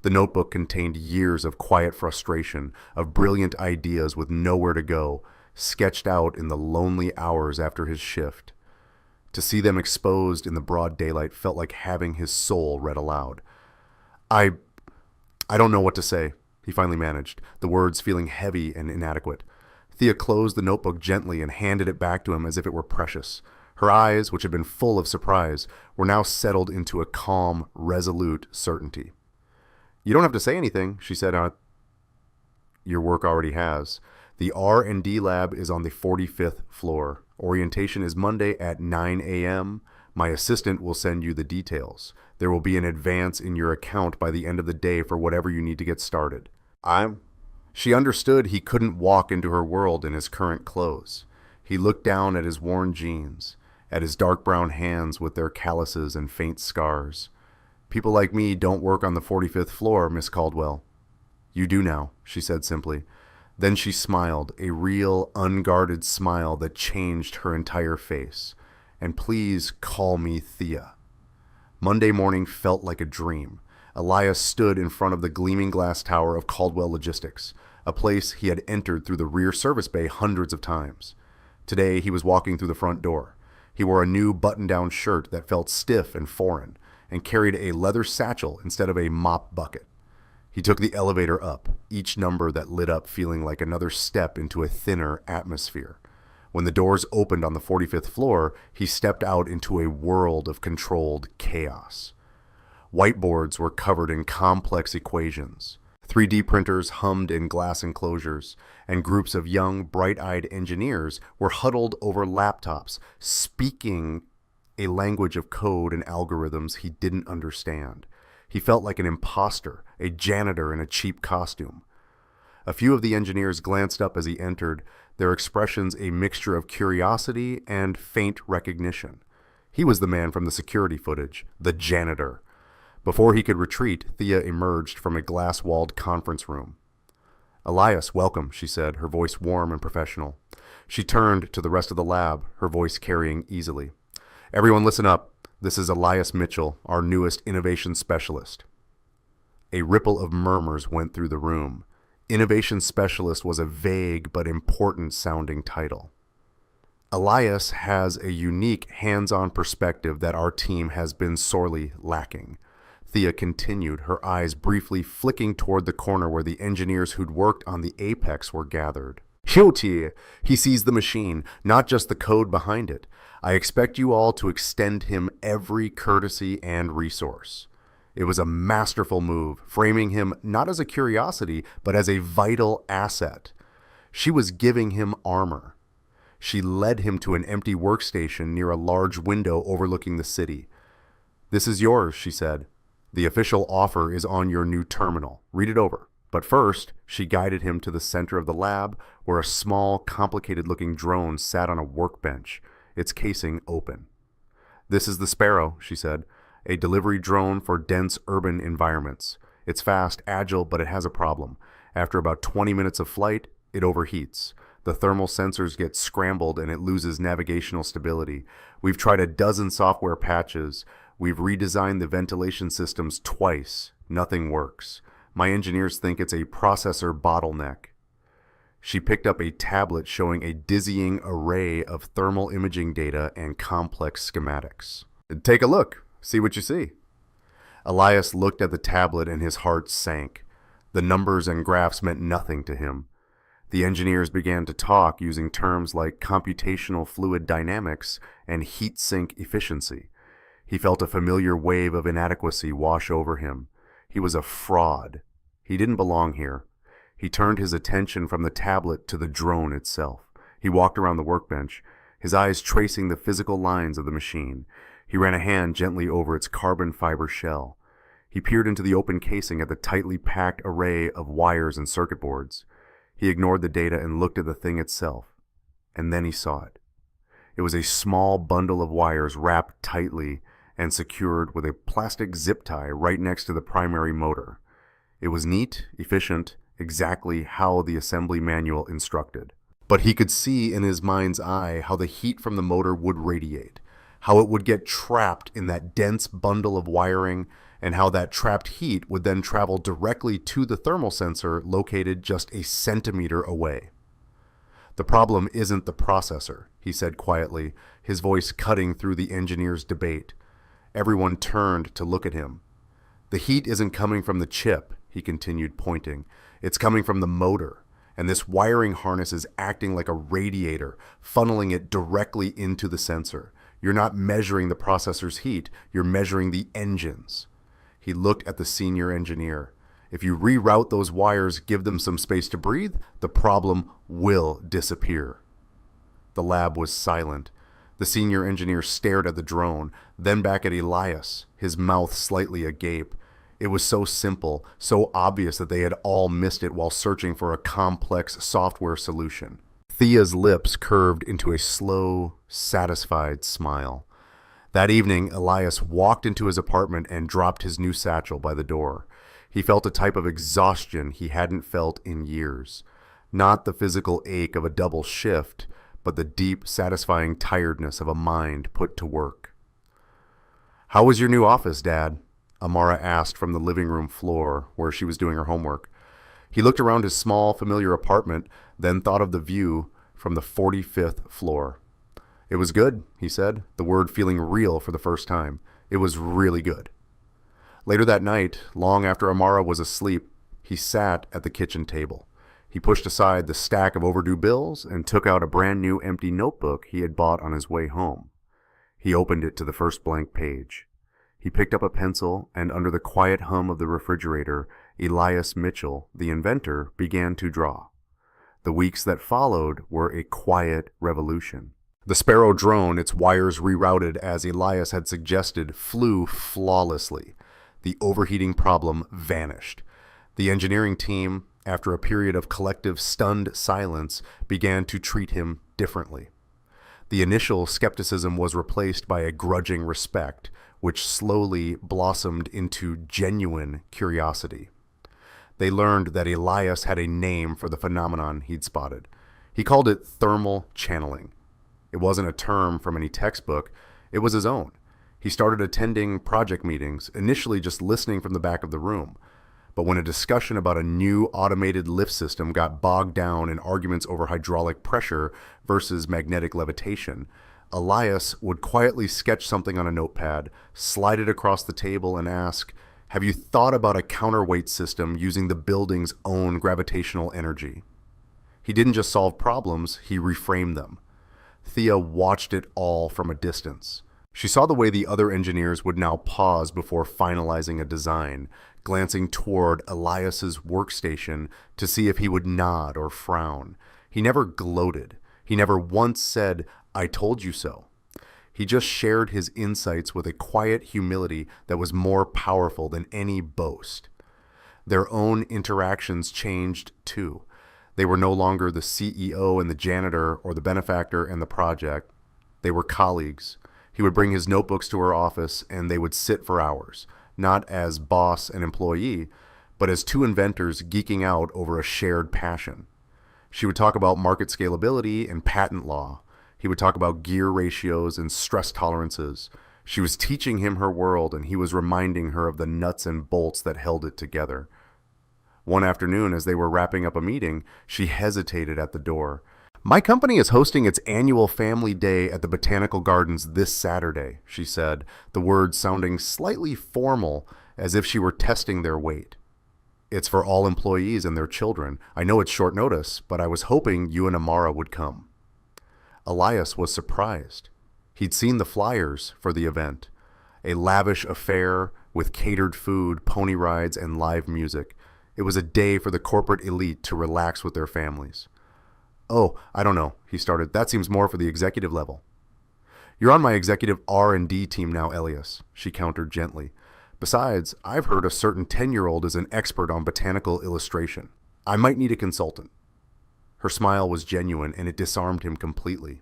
The notebook contained years of quiet frustration, of brilliant ideas with nowhere to go, sketched out in the lonely hours after his shift. To see them exposed in the broad daylight felt like having his soul read aloud. I don't know what to say, he finally managed, the words feeling heavy and inadequate. Thea closed the notebook gently and handed it back to him as if it were precious. Her eyes, which had been full of surprise, were now settled into a calm, resolute certainty. You don't have to say anything, she said. Your work already has. The R&D lab is on the 45th floor. Orientation is Monday at 9 a.m. My assistant will send you the details. There will be an advance in your account by the end of the day for whatever you need to get started. She understood he couldn't walk into her world in his current clothes. He looked down at his worn jeans, at his dark brown hands with their calluses and faint scars. People like me don't work on the 45th floor, Miss Caldwell. You do now, she said simply. Then she smiled, a real, unguarded smile that changed her entire face. And please call me Thea. Monday morning felt like a dream. Elias stood in front of the gleaming glass tower of Caldwell Logistics, a place he had entered through the rear service bay hundreds of times. Today he was walking through the front door. He wore a new button-down shirt that felt stiff and foreign, and carried a leather satchel instead of a mop bucket. He took the elevator up, each number that lit up feeling like another step into a thinner atmosphere. When the doors opened on the 45th floor, he stepped out into a world of controlled chaos. Whiteboards were covered in complex equations. 3D printers hummed in glass enclosures, and groups of young, bright-eyed engineers were huddled over laptops, speaking a language of code and algorithms he didn't understand. He felt like an imposter, a janitor in a cheap costume. A few of the engineers glanced up as he entered, their expressions a mixture of curiosity and faint recognition. He was the man from the security footage, the janitor. Before he could retreat, Thea emerged from a glass-walled conference room. Elias, welcome, she said, her voice warm and professional. She turned to the rest of the lab, her voice carrying easily. Everyone listen up. This is Elias Mitchell, our newest innovation specialist. A ripple of murmurs went through the room. Innovation specialist was a vague but important sounding title. Elias has a unique hands-on perspective that our team has been sorely lacking. Thea continued, her eyes briefly flicking toward the corner where the engineers who'd worked on the Apex were gathered. Guilty! He sees the machine, not just the code behind it. I expect you all to extend him every courtesy and resource. It was a masterful move, framing him not as a curiosity, but as a vital asset. She was giving him armor. She led him to an empty workstation near a large window overlooking the city. "This is yours," she said. "The official offer is on your new terminal. Read it over." But first, she guided him to the center of the lab, where a small, complicated-looking drone sat on a workbench, its casing open. "This is the Sparrow," she said, "a delivery drone for dense urban environments. It's fast, agile, but it has a problem. After about 20 minutes of flight, it overheats. The thermal sensors get scrambled and it loses navigational stability. We've tried a dozen software patches. We've redesigned the ventilation systems twice. Nothing works. My engineers think it's a processor bottleneck." She picked up a tablet showing a dizzying array of thermal imaging data and complex schematics. "Take a look. See what you see." Elias looked at the tablet and his heart sank. The numbers and graphs meant nothing to him. The engineers began to talk using terms like computational fluid dynamics and heat sink efficiency. He felt a familiar wave of inadequacy wash over him. He was a fraud. He didn't belong here. He turned his attention from the tablet to the drone itself. He walked around the workbench, his eyes tracing the physical lines of the machine. He ran a hand gently over its carbon fiber shell. He peered into the open casing at the tightly packed array of wires and circuit boards. He ignored the data and looked at the thing itself. And then he saw it. It was a small bundle of wires wrapped tightly and secured with a plastic zip tie right next to the primary motor. It was neat, efficient, exactly how the assembly manual instructed. But he could see in his mind's eye how the heat from the motor would radiate, how it would get trapped in that dense bundle of wiring, and how that trapped heat would then travel directly to the thermal sensor located just a centimeter away. "The problem isn't the processor," he said quietly, his voice cutting through the engineer's debate. Everyone turned to look at him. "The heat isn't coming from the chip," he continued, pointing. "It's coming from the motor, and this wiring harness is acting like a radiator, funneling it directly into the sensor. You're not measuring the processor's heat, you're measuring the engine's." He looked at the senior engineer. "If you reroute those wires, give them some space to breathe, the problem will disappear." The lab was silent. The senior engineer stared at the drone, then back at Elias, his mouth slightly agape. It was so simple, so obvious that they had all missed it while searching for a complex software solution. Thea's lips curved into a slow, satisfied smile. That evening, Elias walked into his apartment and dropped his new satchel by the door. He felt a type of exhaustion he hadn't felt in years. Not the physical ache of a double shift, but the deep, satisfying tiredness of a mind put to work. "How was your new office, Dad?" Amara asked from the living room floor, where she was doing her homework. He looked around his small, familiar apartment, then thought of the view from the 45th floor. "It was good," he said, the word feeling real for the first time. "It was really good." Later that night, long after Amara was asleep, he sat at the kitchen table. He pushed aside the stack of overdue bills and took out a brand new empty notebook he had bought on his way home. He opened it to the first blank page. He picked up a pencil, and under the quiet hum of the refrigerator, Elias Mitchell, the inventor, began to draw. The weeks that followed were a quiet revolution. The Sparrow drone, its wires rerouted as Elias had suggested, flew flawlessly. The overheating problem vanished. The engineering team, after a period of collective stunned silence, began to treat him differently. The initial skepticism was replaced by a grudging respect, which slowly blossomed into genuine curiosity. They learned that Elias had a name for the phenomenon he'd spotted. He called it thermal channeling. It wasn't a term from any textbook, it was his own. He started attending project meetings, initially just listening from the back of the room. But when a discussion about a new automated lift system got bogged down in arguments over hydraulic pressure versus magnetic levitation, Elias would quietly sketch something on a notepad, slide it across the table, and ask, "Have you thought about a counterweight system using the building's own gravitational energy?" He didn't just solve problems, he reframed them. Thea watched it all from a distance. She saw the way the other engineers would now pause before finalizing a design, glancing toward Elias's workstation to see if he would nod or frown. He never gloated. He never once said, "I told you so." He just shared his insights with a quiet humility that was more powerful than any boast. Their own interactions changed too. They were no longer the CEO and the janitor or the benefactor and the project. They were colleagues. He would bring his notebooks to her office and they would sit for hours, not as boss and employee, but as two inventors geeking out over a shared passion. She would talk about market scalability and patent law. He would talk about gear ratios and stress tolerances. She was teaching him her world and he was reminding her of the nuts and bolts that held it together. One afternoon, as they were wrapping up a meeting, she hesitated at the door. "My company is hosting its annual family day at the Botanical Gardens this Saturday," she said, the words sounding slightly formal, as if she were testing their weight. "It's for all employees and their children. I know it's short notice, but I was hoping you and Amara would come." Elias was surprised. He'd seen the flyers for the event. A lavish affair with catered food, pony rides, and live music. It was a day for the corporate elite to relax with their families. "Oh, I don't know," he started. "That seems more for the executive level." "You're on my executive R&D team now, Elias," she countered gently. "Besides, I've heard a certain 10-year-old is an expert on botanical illustration. I might need a consultant." Her smile was genuine, and it disarmed him completely.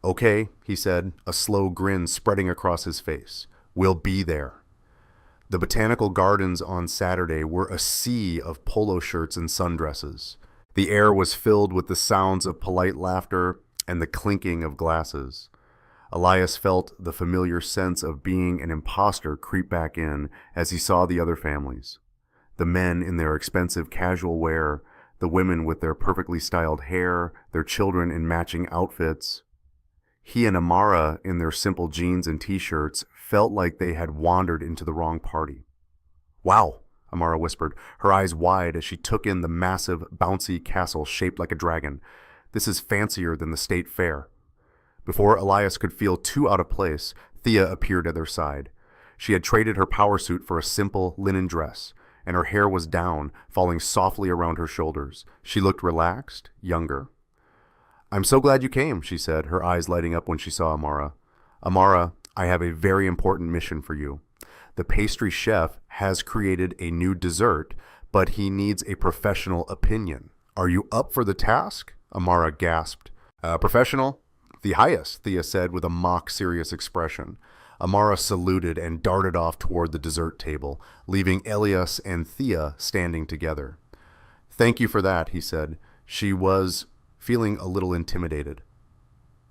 "Okay," he said, a slow grin spreading across his face. "We'll be there." The Botanical Gardens on Saturday were a sea of polo shirts and sundresses. The air was filled with the sounds of polite laughter and the clinking of glasses. Elias felt the familiar sense of being an imposter creep back in as he saw the other families. The men in their expensive casual wear, the women with their perfectly styled hair, their children in matching outfits. He and Amara, in their simple jeans and t-shirts, felt like they had wandered into the wrong party. "Wow," Amara whispered, her eyes wide as she took in the massive, bouncy castle shaped like a dragon. "This is fancier than the state fair." Before Elias could feel too out of place, Thea appeared at their side. She had traded her power suit for a simple linen dress, and her hair was down, falling softly around her shoulders. She looked relaxed, younger. "I'm so glad you came," she said, her eyes lighting up when she saw Amara. "Amara, I have a very important mission for you. The pastry chef has created a new dessert, but he needs a professional opinion. Are you up for the task?" Amara gasped. Professional? The highest," Thea said with a mock-serious expression. Amara saluted and darted off toward the dessert table, leaving Elias and Thea standing together. "Thank you for that," he said. She was feeling a little intimidated.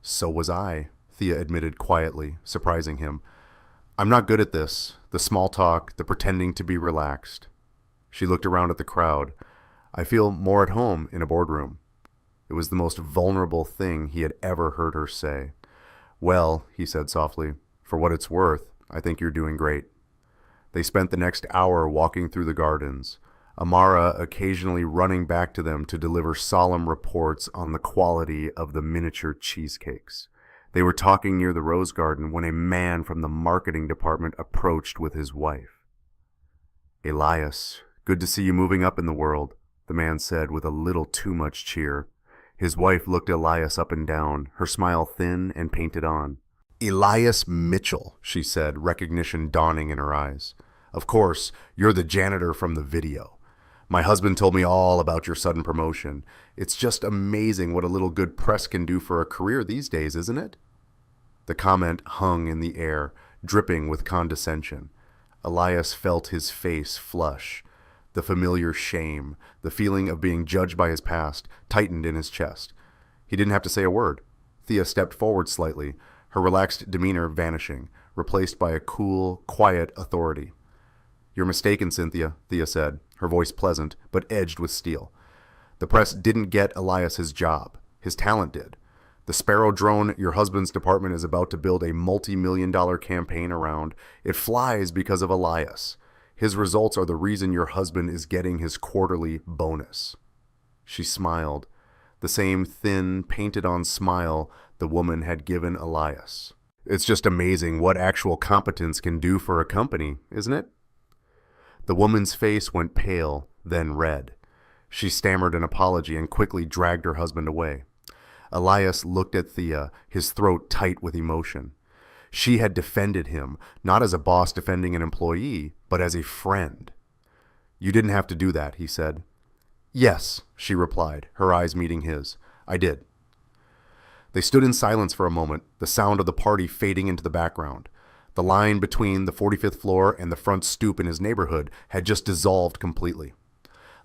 "So was I," Thea admitted quietly, surprising him. "I'm not good at this, the small talk, the pretending to be relaxed." She looked around at the crowd. "I feel more at home in a boardroom." It was the most vulnerable thing he had ever heard her say. "Well," he said softly, "for what it's worth, I think you're doing great." They spent the next hour walking through the gardens, Amara occasionally running back to them to deliver solemn reports on the quality of the miniature cheesecakes. They were talking near the rose garden when a man from the marketing department approached with his wife. "Elias, good to see you moving up in the world," the man said with a little too much cheer. His wife looked Elias up and down, her smile thin and painted on. "Elias Mitchell," she said, recognition dawning in her eyes. "Of course, you're the janitor from the video. My husband told me all about your sudden promotion. It's just amazing what a little good press can do for a career these days, isn't it?" The comment hung in the air, dripping with condescension. Elias felt his face flush. The familiar shame, the feeling of being judged by his past, tightened in his chest. He didn't have to say a word. Thea stepped forward slightly, her relaxed demeanor vanishing, replaced by a cool, quiet authority. "You're mistaken, Cynthia," Thea said, her voice pleasant, but edged with steel. "The press didn't get Elias his job. His talent did. The Sparrow drone your husband's department is about to build a multi-million-dollar campaign around, it flies because of Elias. His results are the reason your husband is getting his quarterly bonus." She smiled, the same thin, painted-on smile the woman had given Elias. "It's just amazing what actual competence can do for a company, isn't it?" The woman's face went pale, then red. She stammered an apology and quickly dragged her husband away. Elias looked at Thea, his throat tight with emotion. She had defended him, not as a boss defending an employee, but as a friend. "You didn't have to do that," he said. "Yes," she replied, her eyes meeting his. "I did." They stood in silence for a moment, the sound of the party fading into the background. The line between the 45th floor and the front stoop in his neighborhood had just dissolved completely.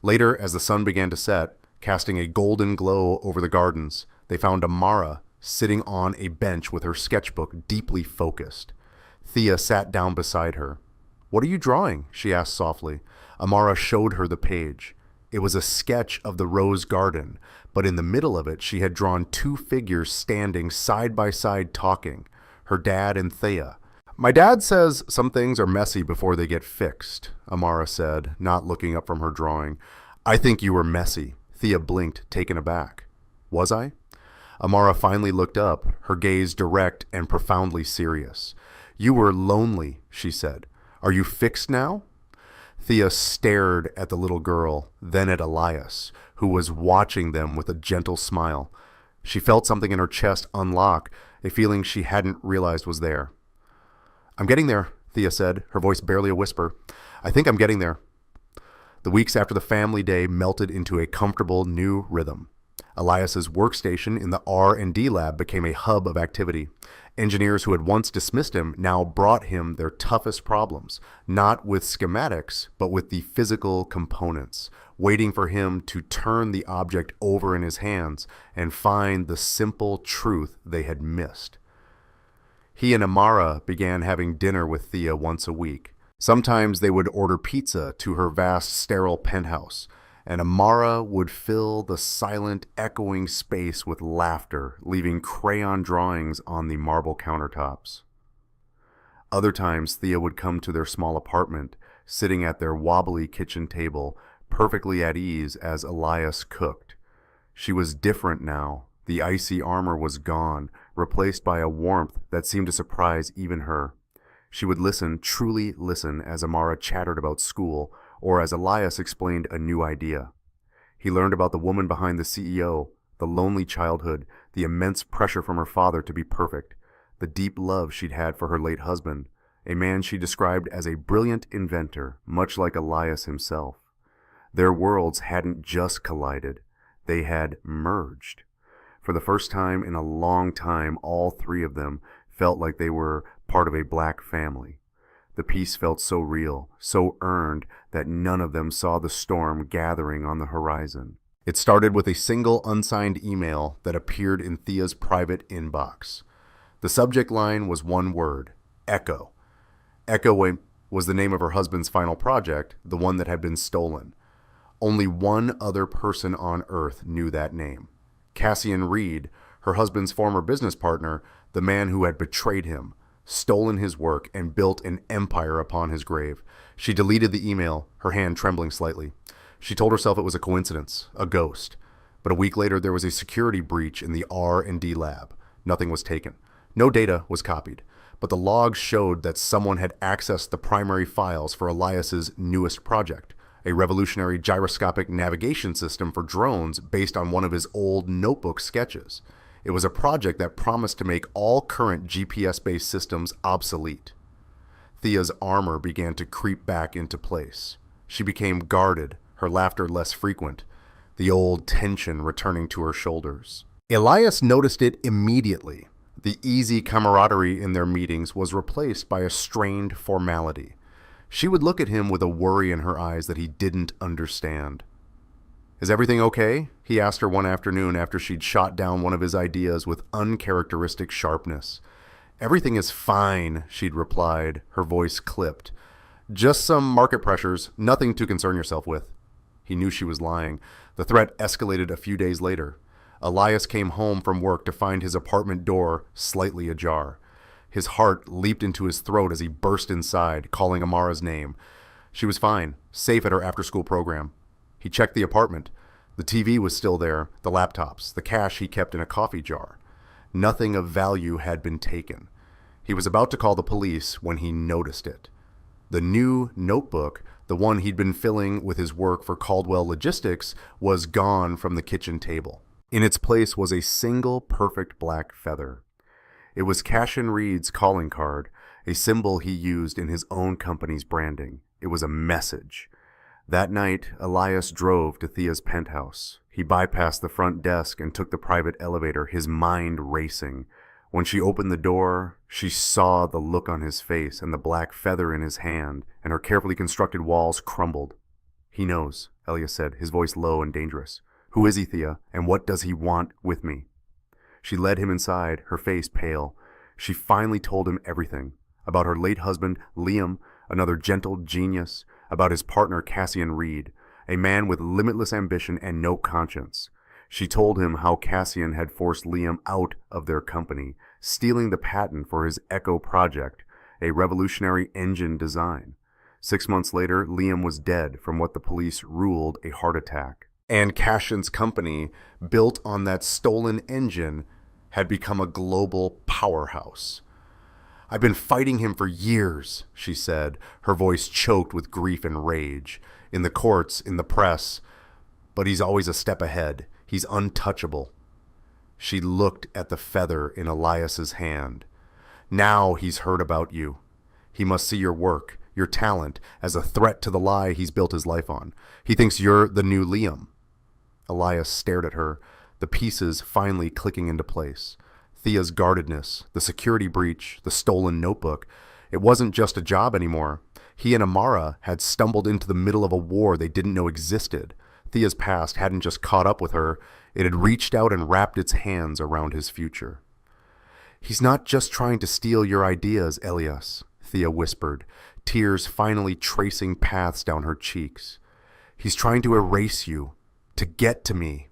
Later, as the sun began to set, casting a golden glow over the gardens, they found Amara sitting on a bench with her sketchbook deeply focused. Thea sat down beside her. "What are you drawing?" she asked softly. Amara showed her the page. It was a sketch of the rose garden, but in the middle of it she had drawn two figures standing side by side talking, her dad and Thea. "My dad says some things are messy before they get fixed," Amara said, not looking up from her drawing. "I think you were messy." Thea blinked, taken aback. "Was I?" Amara finally looked up, her gaze direct and profoundly serious. "You were lonely," she said. "Are you fixed now?" Thea stared at the little girl, then at Elias, who was watching them with a gentle smile. She felt something in her chest unlock, a feeling she hadn't realized was there. "I'm getting there," Thea said, her voice barely a whisper. "I think I'm getting there." The weeks after the family day melted into a comfortable new rhythm. Elias's workstation in the R&D lab became a hub of activity. Engineers who had once dismissed him now brought him their toughest problems, not with schematics, but with the physical components, waiting for him to turn the object over in his hands and find the simple truth they had missed. He and Amara began having dinner with Thea once a week. Sometimes they would order pizza to her vast, sterile penthouse, and Amara would fill the silent, echoing space with laughter, leaving crayon drawings on the marble countertops. Other times, Thea would come to their small apartment, sitting at their wobbly kitchen table, perfectly at ease as Elias cooked. She was different now. The icy armor was gone, replaced by a warmth that seemed to surprise even her. She would listen, truly listen, as Amara chattered about school, or as Elias explained a new idea. He learned about the woman behind the CEO, the lonely childhood, the immense pressure from her father to be perfect, the deep love she'd had for her late husband, a man she described as a brilliant inventor, much like Elias himself. Their worlds hadn't just collided, they had merged. For the first time in a long time, all three of them felt like they were part of a black family. The peace felt so real, so earned, that none of them saw the storm gathering on the horizon. It started with a single unsigned email that appeared in Thea's private inbox. The subject line was one word: Echo. Echo was the name of her husband's final project, the one that had been stolen. Only one other person on Earth knew that name. Cassian Reed, her husband's former business partner, the man who had betrayed him, stolen his work, and built an empire upon his grave. She deleted the email, her hand trembling slightly. She told herself it was a coincidence, a ghost. But a week later, there was a security breach in the R&D lab. Nothing was taken. No data was copied. But the logs showed that someone had accessed the primary files for Elias's newest project, a revolutionary gyroscopic navigation system for drones based on one of his old notebook sketches. It was a project that promised to make all current GPS-based systems obsolete. Thea's armor began to creep back into place. She became guarded, her laughter less frequent, the old tension returning to her shoulders. Elias noticed it immediately. The easy camaraderie in their meetings was replaced by a strained formality. She would look at him with a worry in her eyes that he didn't understand. "Is everything okay?" he asked her one afternoon after she'd shot down one of his ideas with uncharacteristic sharpness. "Everything is fine," she'd replied, her voice clipped. "Just some market pressures, nothing to concern yourself with." He knew she was lying. The threat escalated a few days later. Elias came home from work to find his apartment door slightly ajar. His heart leaped into his throat as he burst inside, calling Amara's name. She was fine, safe at her after-school program. He checked the apartment. The TV was still there, the laptops, the cash he kept in a coffee jar. Nothing of value had been taken. He was about to call the police when he noticed it. The new notebook, the one he'd been filling with his work for Caldwell Logistics, was gone from the kitchen table. In its place was a single perfect black feather. It was Cassian Reed's calling card, a symbol he used in his own company's branding. It was a message. That night, Elias drove to Thea's penthouse. He bypassed the front desk and took the private elevator, his mind racing. When she opened the door, she saw the look on his face and the black feather in his hand, and her carefully constructed walls crumbled. "He knows," Elias said, his voice low and dangerous. "Who is he, Thea, and what does he want with me?" She led him inside, her face pale. She finally told him everything. About her late husband, Liam, another gentle genius. About his partner, Cassian Reed, a man with limitless ambition and no conscience. She told him how Cassian had forced Liam out of their company, stealing the patent for his Echo project, a revolutionary engine design. 6 months later, Liam was dead from what the police ruled a heart attack. And Cassian's company, built on that stolen engine, had become a global powerhouse. "I've been fighting him for years," she said, her voice choked with grief and rage. "In the courts, in the press, but he's always a step ahead. He's untouchable." She looked at the feather in Elias's hand. "Now he's heard about you. He must see your work, your talent, as a threat to the lie he's built his life on. He thinks you're the new Liam." Elias stared at her, the pieces finally clicking into place. Thea's guardedness, the security breach, the stolen notebook. It wasn't just a job anymore. He and Amara had stumbled into the middle of a war they didn't know existed. Thea's past hadn't just caught up with her, it had reached out and wrapped its hands around his future. "He's not just trying to steal your ideas, Elias," Thea whispered, tears finally tracing paths down her cheeks. "He's trying to erase you, to get to me."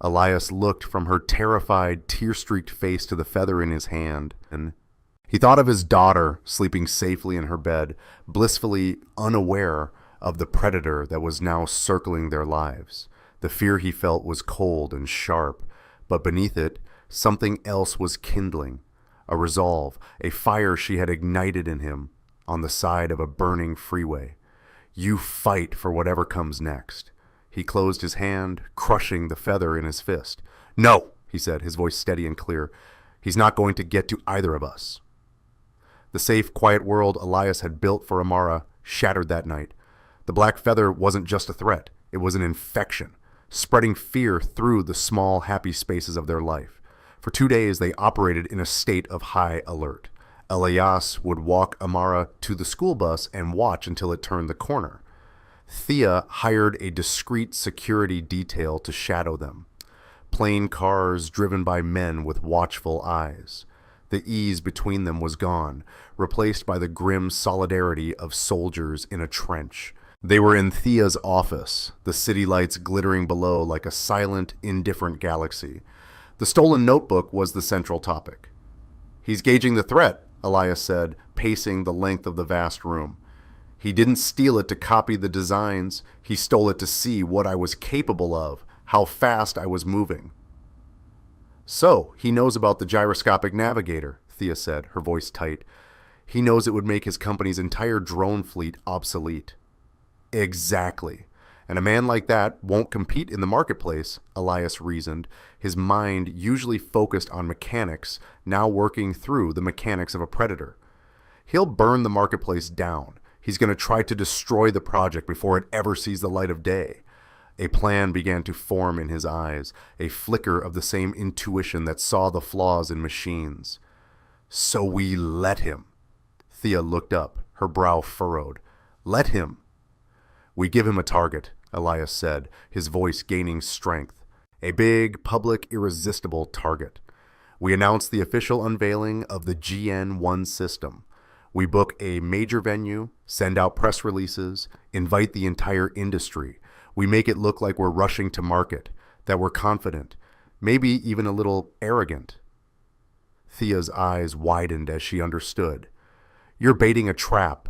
Elias looked from her terrified, tear-streaked face to the feather in his hand, and he thought of his daughter sleeping safely in her bed, blissfully unaware of the predator that was now circling their lives. The fear he felt was cold and sharp, but beneath it, something else was kindling, a resolve, a fire she had ignited in him on the side of a burning freeway. "You fight for whatever comes next." He closed his hand, crushing the feather in his fist. "No," he said, his voice steady and clear. "He's not going to get to either of us." The safe, quiet world Elias had built for Amara shattered that night. The black feather wasn't just a threat. It was an infection, spreading fear through the small, happy spaces of their life. For 2 days, they operated in a state of high alert. Elias would walk Amara to the school bus and watch until it turned the corner. Thea hired a discreet security detail to shadow them. Plain cars driven by men with watchful eyes. The ease between them was gone, replaced by the grim solidarity of soldiers in a trench. They were in Thea's office, the city lights glittering below like a silent, indifferent galaxy. The stolen notebook was the central topic. "He's gauging the threat," Elias said, pacing the length of the vast room. "He didn't steal it to copy the designs. He stole it to see what I was capable of, how fast I was moving." "So, he knows about the gyroscopic navigator," Thea said, her voice tight. "He knows it would make his company's entire drone fleet obsolete." "Exactly. And a man like that won't compete in the marketplace," Elias reasoned, his mind usually focused on mechanics, now working through the mechanics of a predator. "He'll burn the marketplace down. He's going to try to destroy the project before it ever sees the light of day." A plan began to form in his eyes, a flicker of the same intuition that saw the flaws in machines. "So we let him." Thea looked up, her brow furrowed. "Let him." "We give him a target," Elias said, his voice gaining strength. "A big, public, irresistible target. We announce the official unveiling of the GN1 system. We book a major venue, send out press releases, invite the entire industry. We make it look like we're rushing to market, that we're confident, maybe even a little arrogant." Thea's eyes widened as she understood. "You're baiting a trap."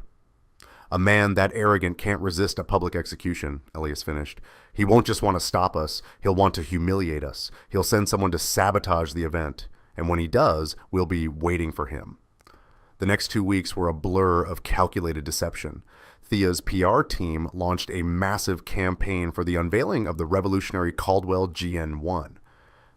"A man that arrogant can't resist a public execution," Elias finished. "He won't just want to stop us, he'll want to humiliate us. He'll send someone to sabotage the event, and when he does, we'll be waiting for him." The next 2 weeks were a blur of calculated deception. Thea's PR team launched a massive campaign for the unveiling of the revolutionary Caldwell GN1.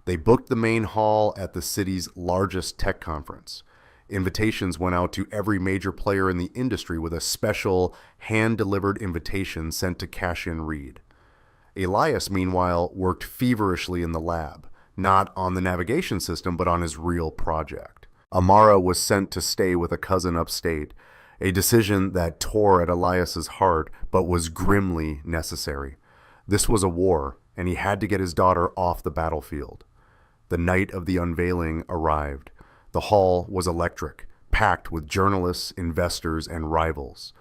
They booked the main hall at the city's largest tech conference. Invitations went out to every major player in the industry with a special hand-delivered invitation sent to Cassian Reed. Elias, meanwhile, worked feverishly in the lab, not on the navigation system, but on his real project. Amara was sent to stay with a cousin upstate, a decision that tore at Elias's heart, but was grimly necessary. This was a war, and he had to get his daughter off the battlefield. The night of the unveiling arrived. The hall was electric, packed with journalists, investors, and rivals.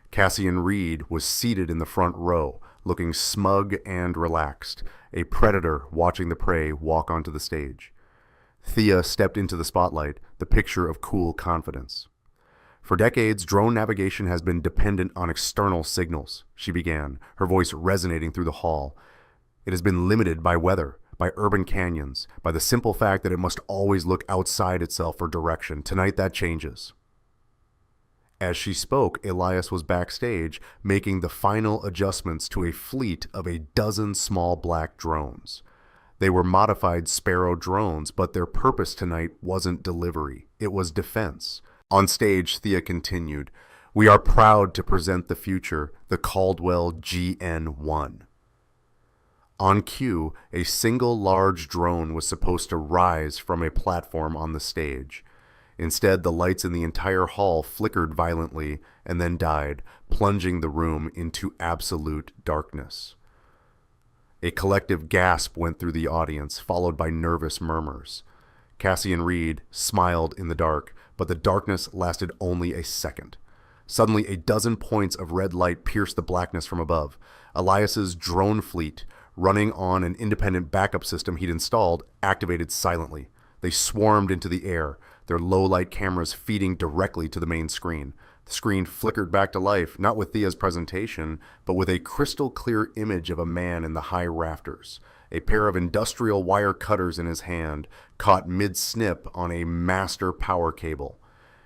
Cassian Reed was seated in the front row, looking smug and relaxed, a predator watching the prey walk onto the stage. Thea stepped into the spotlight, the picture of cool confidence. For decades, drone navigation has been dependent on external signals, she began, her voice resonating through the hall. It has been limited by weather, by urban canyons, by the simple fact that it must always look outside itself for direction. Tonight that changes. As she spoke, Elias was backstage, making the final adjustments to a fleet of a dozen small black drones. They were modified Sparrow drones, but their purpose tonight wasn't delivery. It was defense. On stage, Thea continued, "We are proud to present the future, the Caldwell GN1. On cue, a single large drone was supposed to rise from a platform on the stage. Instead, the lights in the entire hall flickered violently and then died, plunging the room into absolute darkness. A collective gasp went through the audience, followed by nervous murmurs. Cassian Reed smiled in the dark, but the darkness lasted only a second. Suddenly, a dozen points of red light pierced the blackness from above. Elias's drone fleet, running on an independent backup system he'd installed, activated silently. They swarmed into the air, their low-light cameras feeding directly to the main screen. The screen flickered back to life, not with Thea's presentation, but with a crystal-clear image of a man in the high rafters, a pair of industrial wire cutters in his hand, caught mid-snip on a master power cable.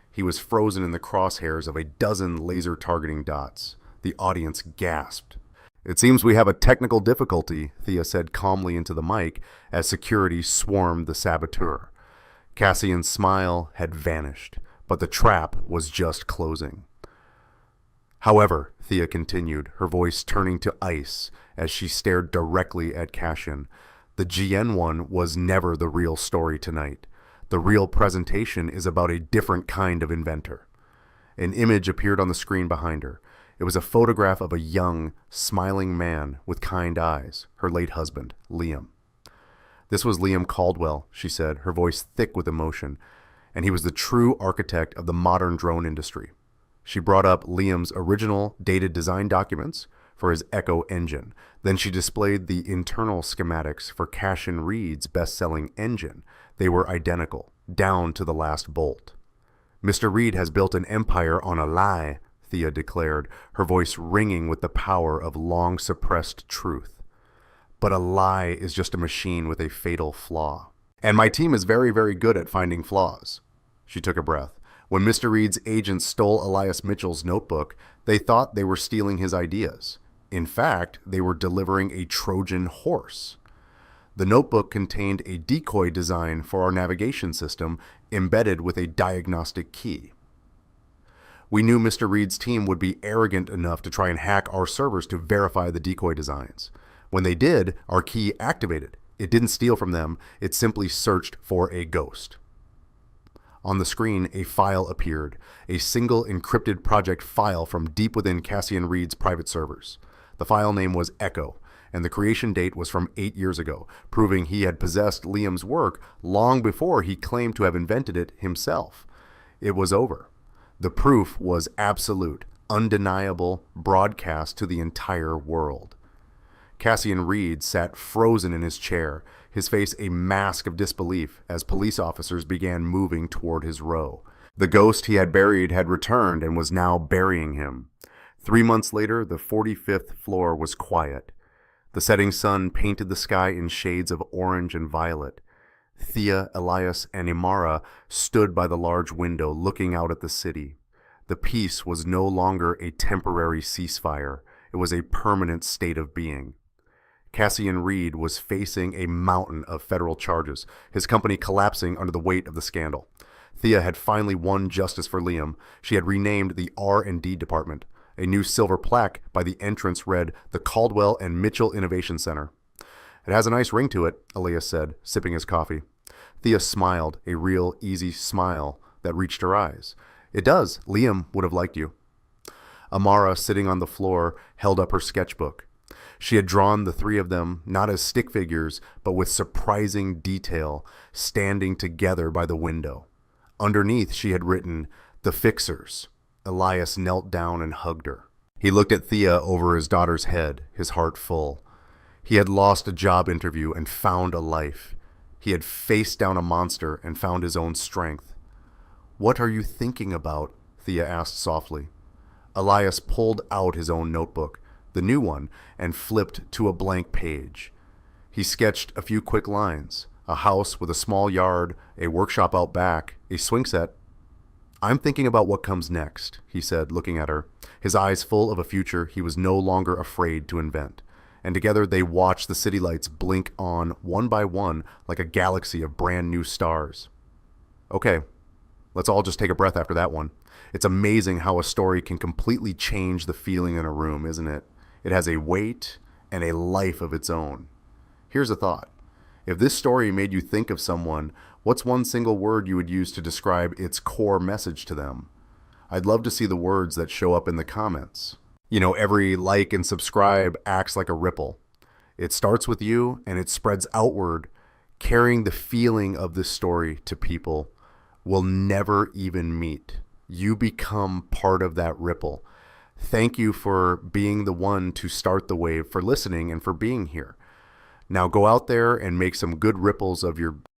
He was frozen in the crosshairs of a dozen laser-targeting dots. The audience gasped. "It seems we have a technical difficulty," Thea said calmly into the mic as security swarmed the saboteur. Cassian's smile had vanished, but the trap was just closing. "However," Thea continued, her voice turning to ice as she stared directly at Cassian, "the GN1 was never the real story tonight. The real presentation is about a different kind of inventor." An image appeared on the screen behind her. It was a photograph of a young, smiling man with kind eyes, her late husband, Liam. "This was Liam Caldwell," she said, her voice thick with emotion, "and he was the true architect of the modern drone industry." She brought up Liam's original dated design documents for his Echo engine. Then she displayed the internal schematics for Cassian Reed's best-selling engine. They were identical, down to the last bolt. "Mr. Reed has built an empire on a lie," Thea declared, her voice ringing with the power of long-suppressed truth. "But a lie is just a machine with a fatal flaw. And my team is very, very good at finding flaws." She took a breath. "When Mr. Reed's agents stole Elias Mitchell's notebook, they thought they were stealing his ideas. In fact, they were delivering a Trojan horse. The notebook contained a decoy design for our navigation system embedded with a diagnostic key. We knew Mr. Reed's team would be arrogant enough to try and hack our servers to verify the decoy designs. When they did, our key activated. It didn't steal from them, it simply searched for a ghost." On the screen, a file appeared, a single encrypted project file from deep within Cassian Reed's private servers. The file name was Echo, and the creation date was from 8 years ago, proving he had possessed Liam's work long before he claimed to have invented it himself. It was over. The proof was absolute, undeniable, broadcast to the entire world. Cassian Reed sat frozen in his chair, his face a mask of disbelief as police officers began moving toward his row. The ghost he had buried had returned and was now burying him. 3 months later, the 45th floor was quiet. The setting sun painted the sky in shades of orange and violet. Thea, Elias, and Imara stood by the large window looking out at the city. The peace was no longer a temporary ceasefire. It was a permanent state of being. Cassian Reed was facing a mountain of federal charges, his company collapsing under the weight of the scandal. Thea had finally won justice for Liam. She had renamed the R&D department. A new silver plaque by the entrance read, "The Caldwell and Mitchell Innovation Center." "It has a nice ring to it," Elias said, sipping his coffee. Thea smiled, a real, easy smile that reached her eyes. "It does. Liam would have liked you." Amara, sitting on the floor, held up her sketchbook. She had drawn the three of them, not as stick figures, but with surprising detail, standing together by the window. Underneath, she had written, "The Fixers." Elias knelt down and hugged her. He looked at Thea over his daughter's head, his heart full. He had lost a job interview and found a life. He had faced down a monster and found his own strength. "What are you thinking about?" Thea asked softly. Elias pulled out his own notebook, the new one, and flipped to a blank page. He sketched a few quick lines: a house with a small yard, a workshop out back, a swing set. "I'm thinking about what comes next," he said, looking at her, his eyes full of a future he was no longer afraid to invent. And together they watched the city lights blink on one by one like a galaxy of brand new stars. "Okay, let's all just take a breath after that one. It's amazing how a story can completely change the feeling in a room, isn't it? It has a weight and a life of its own. Here's a thought. If this story made you think of someone, what's one single word you would use to describe its core message to them? I'd love to see the words that show up in the comments. You know, every like and subscribe acts like a ripple. It starts with you and it spreads outward, carrying the feeling of this story to people we'll never even meet. You become part of that ripple. Thank you for being the one to start the wave, for listening, and for being here. Now go out there and make some good ripples of your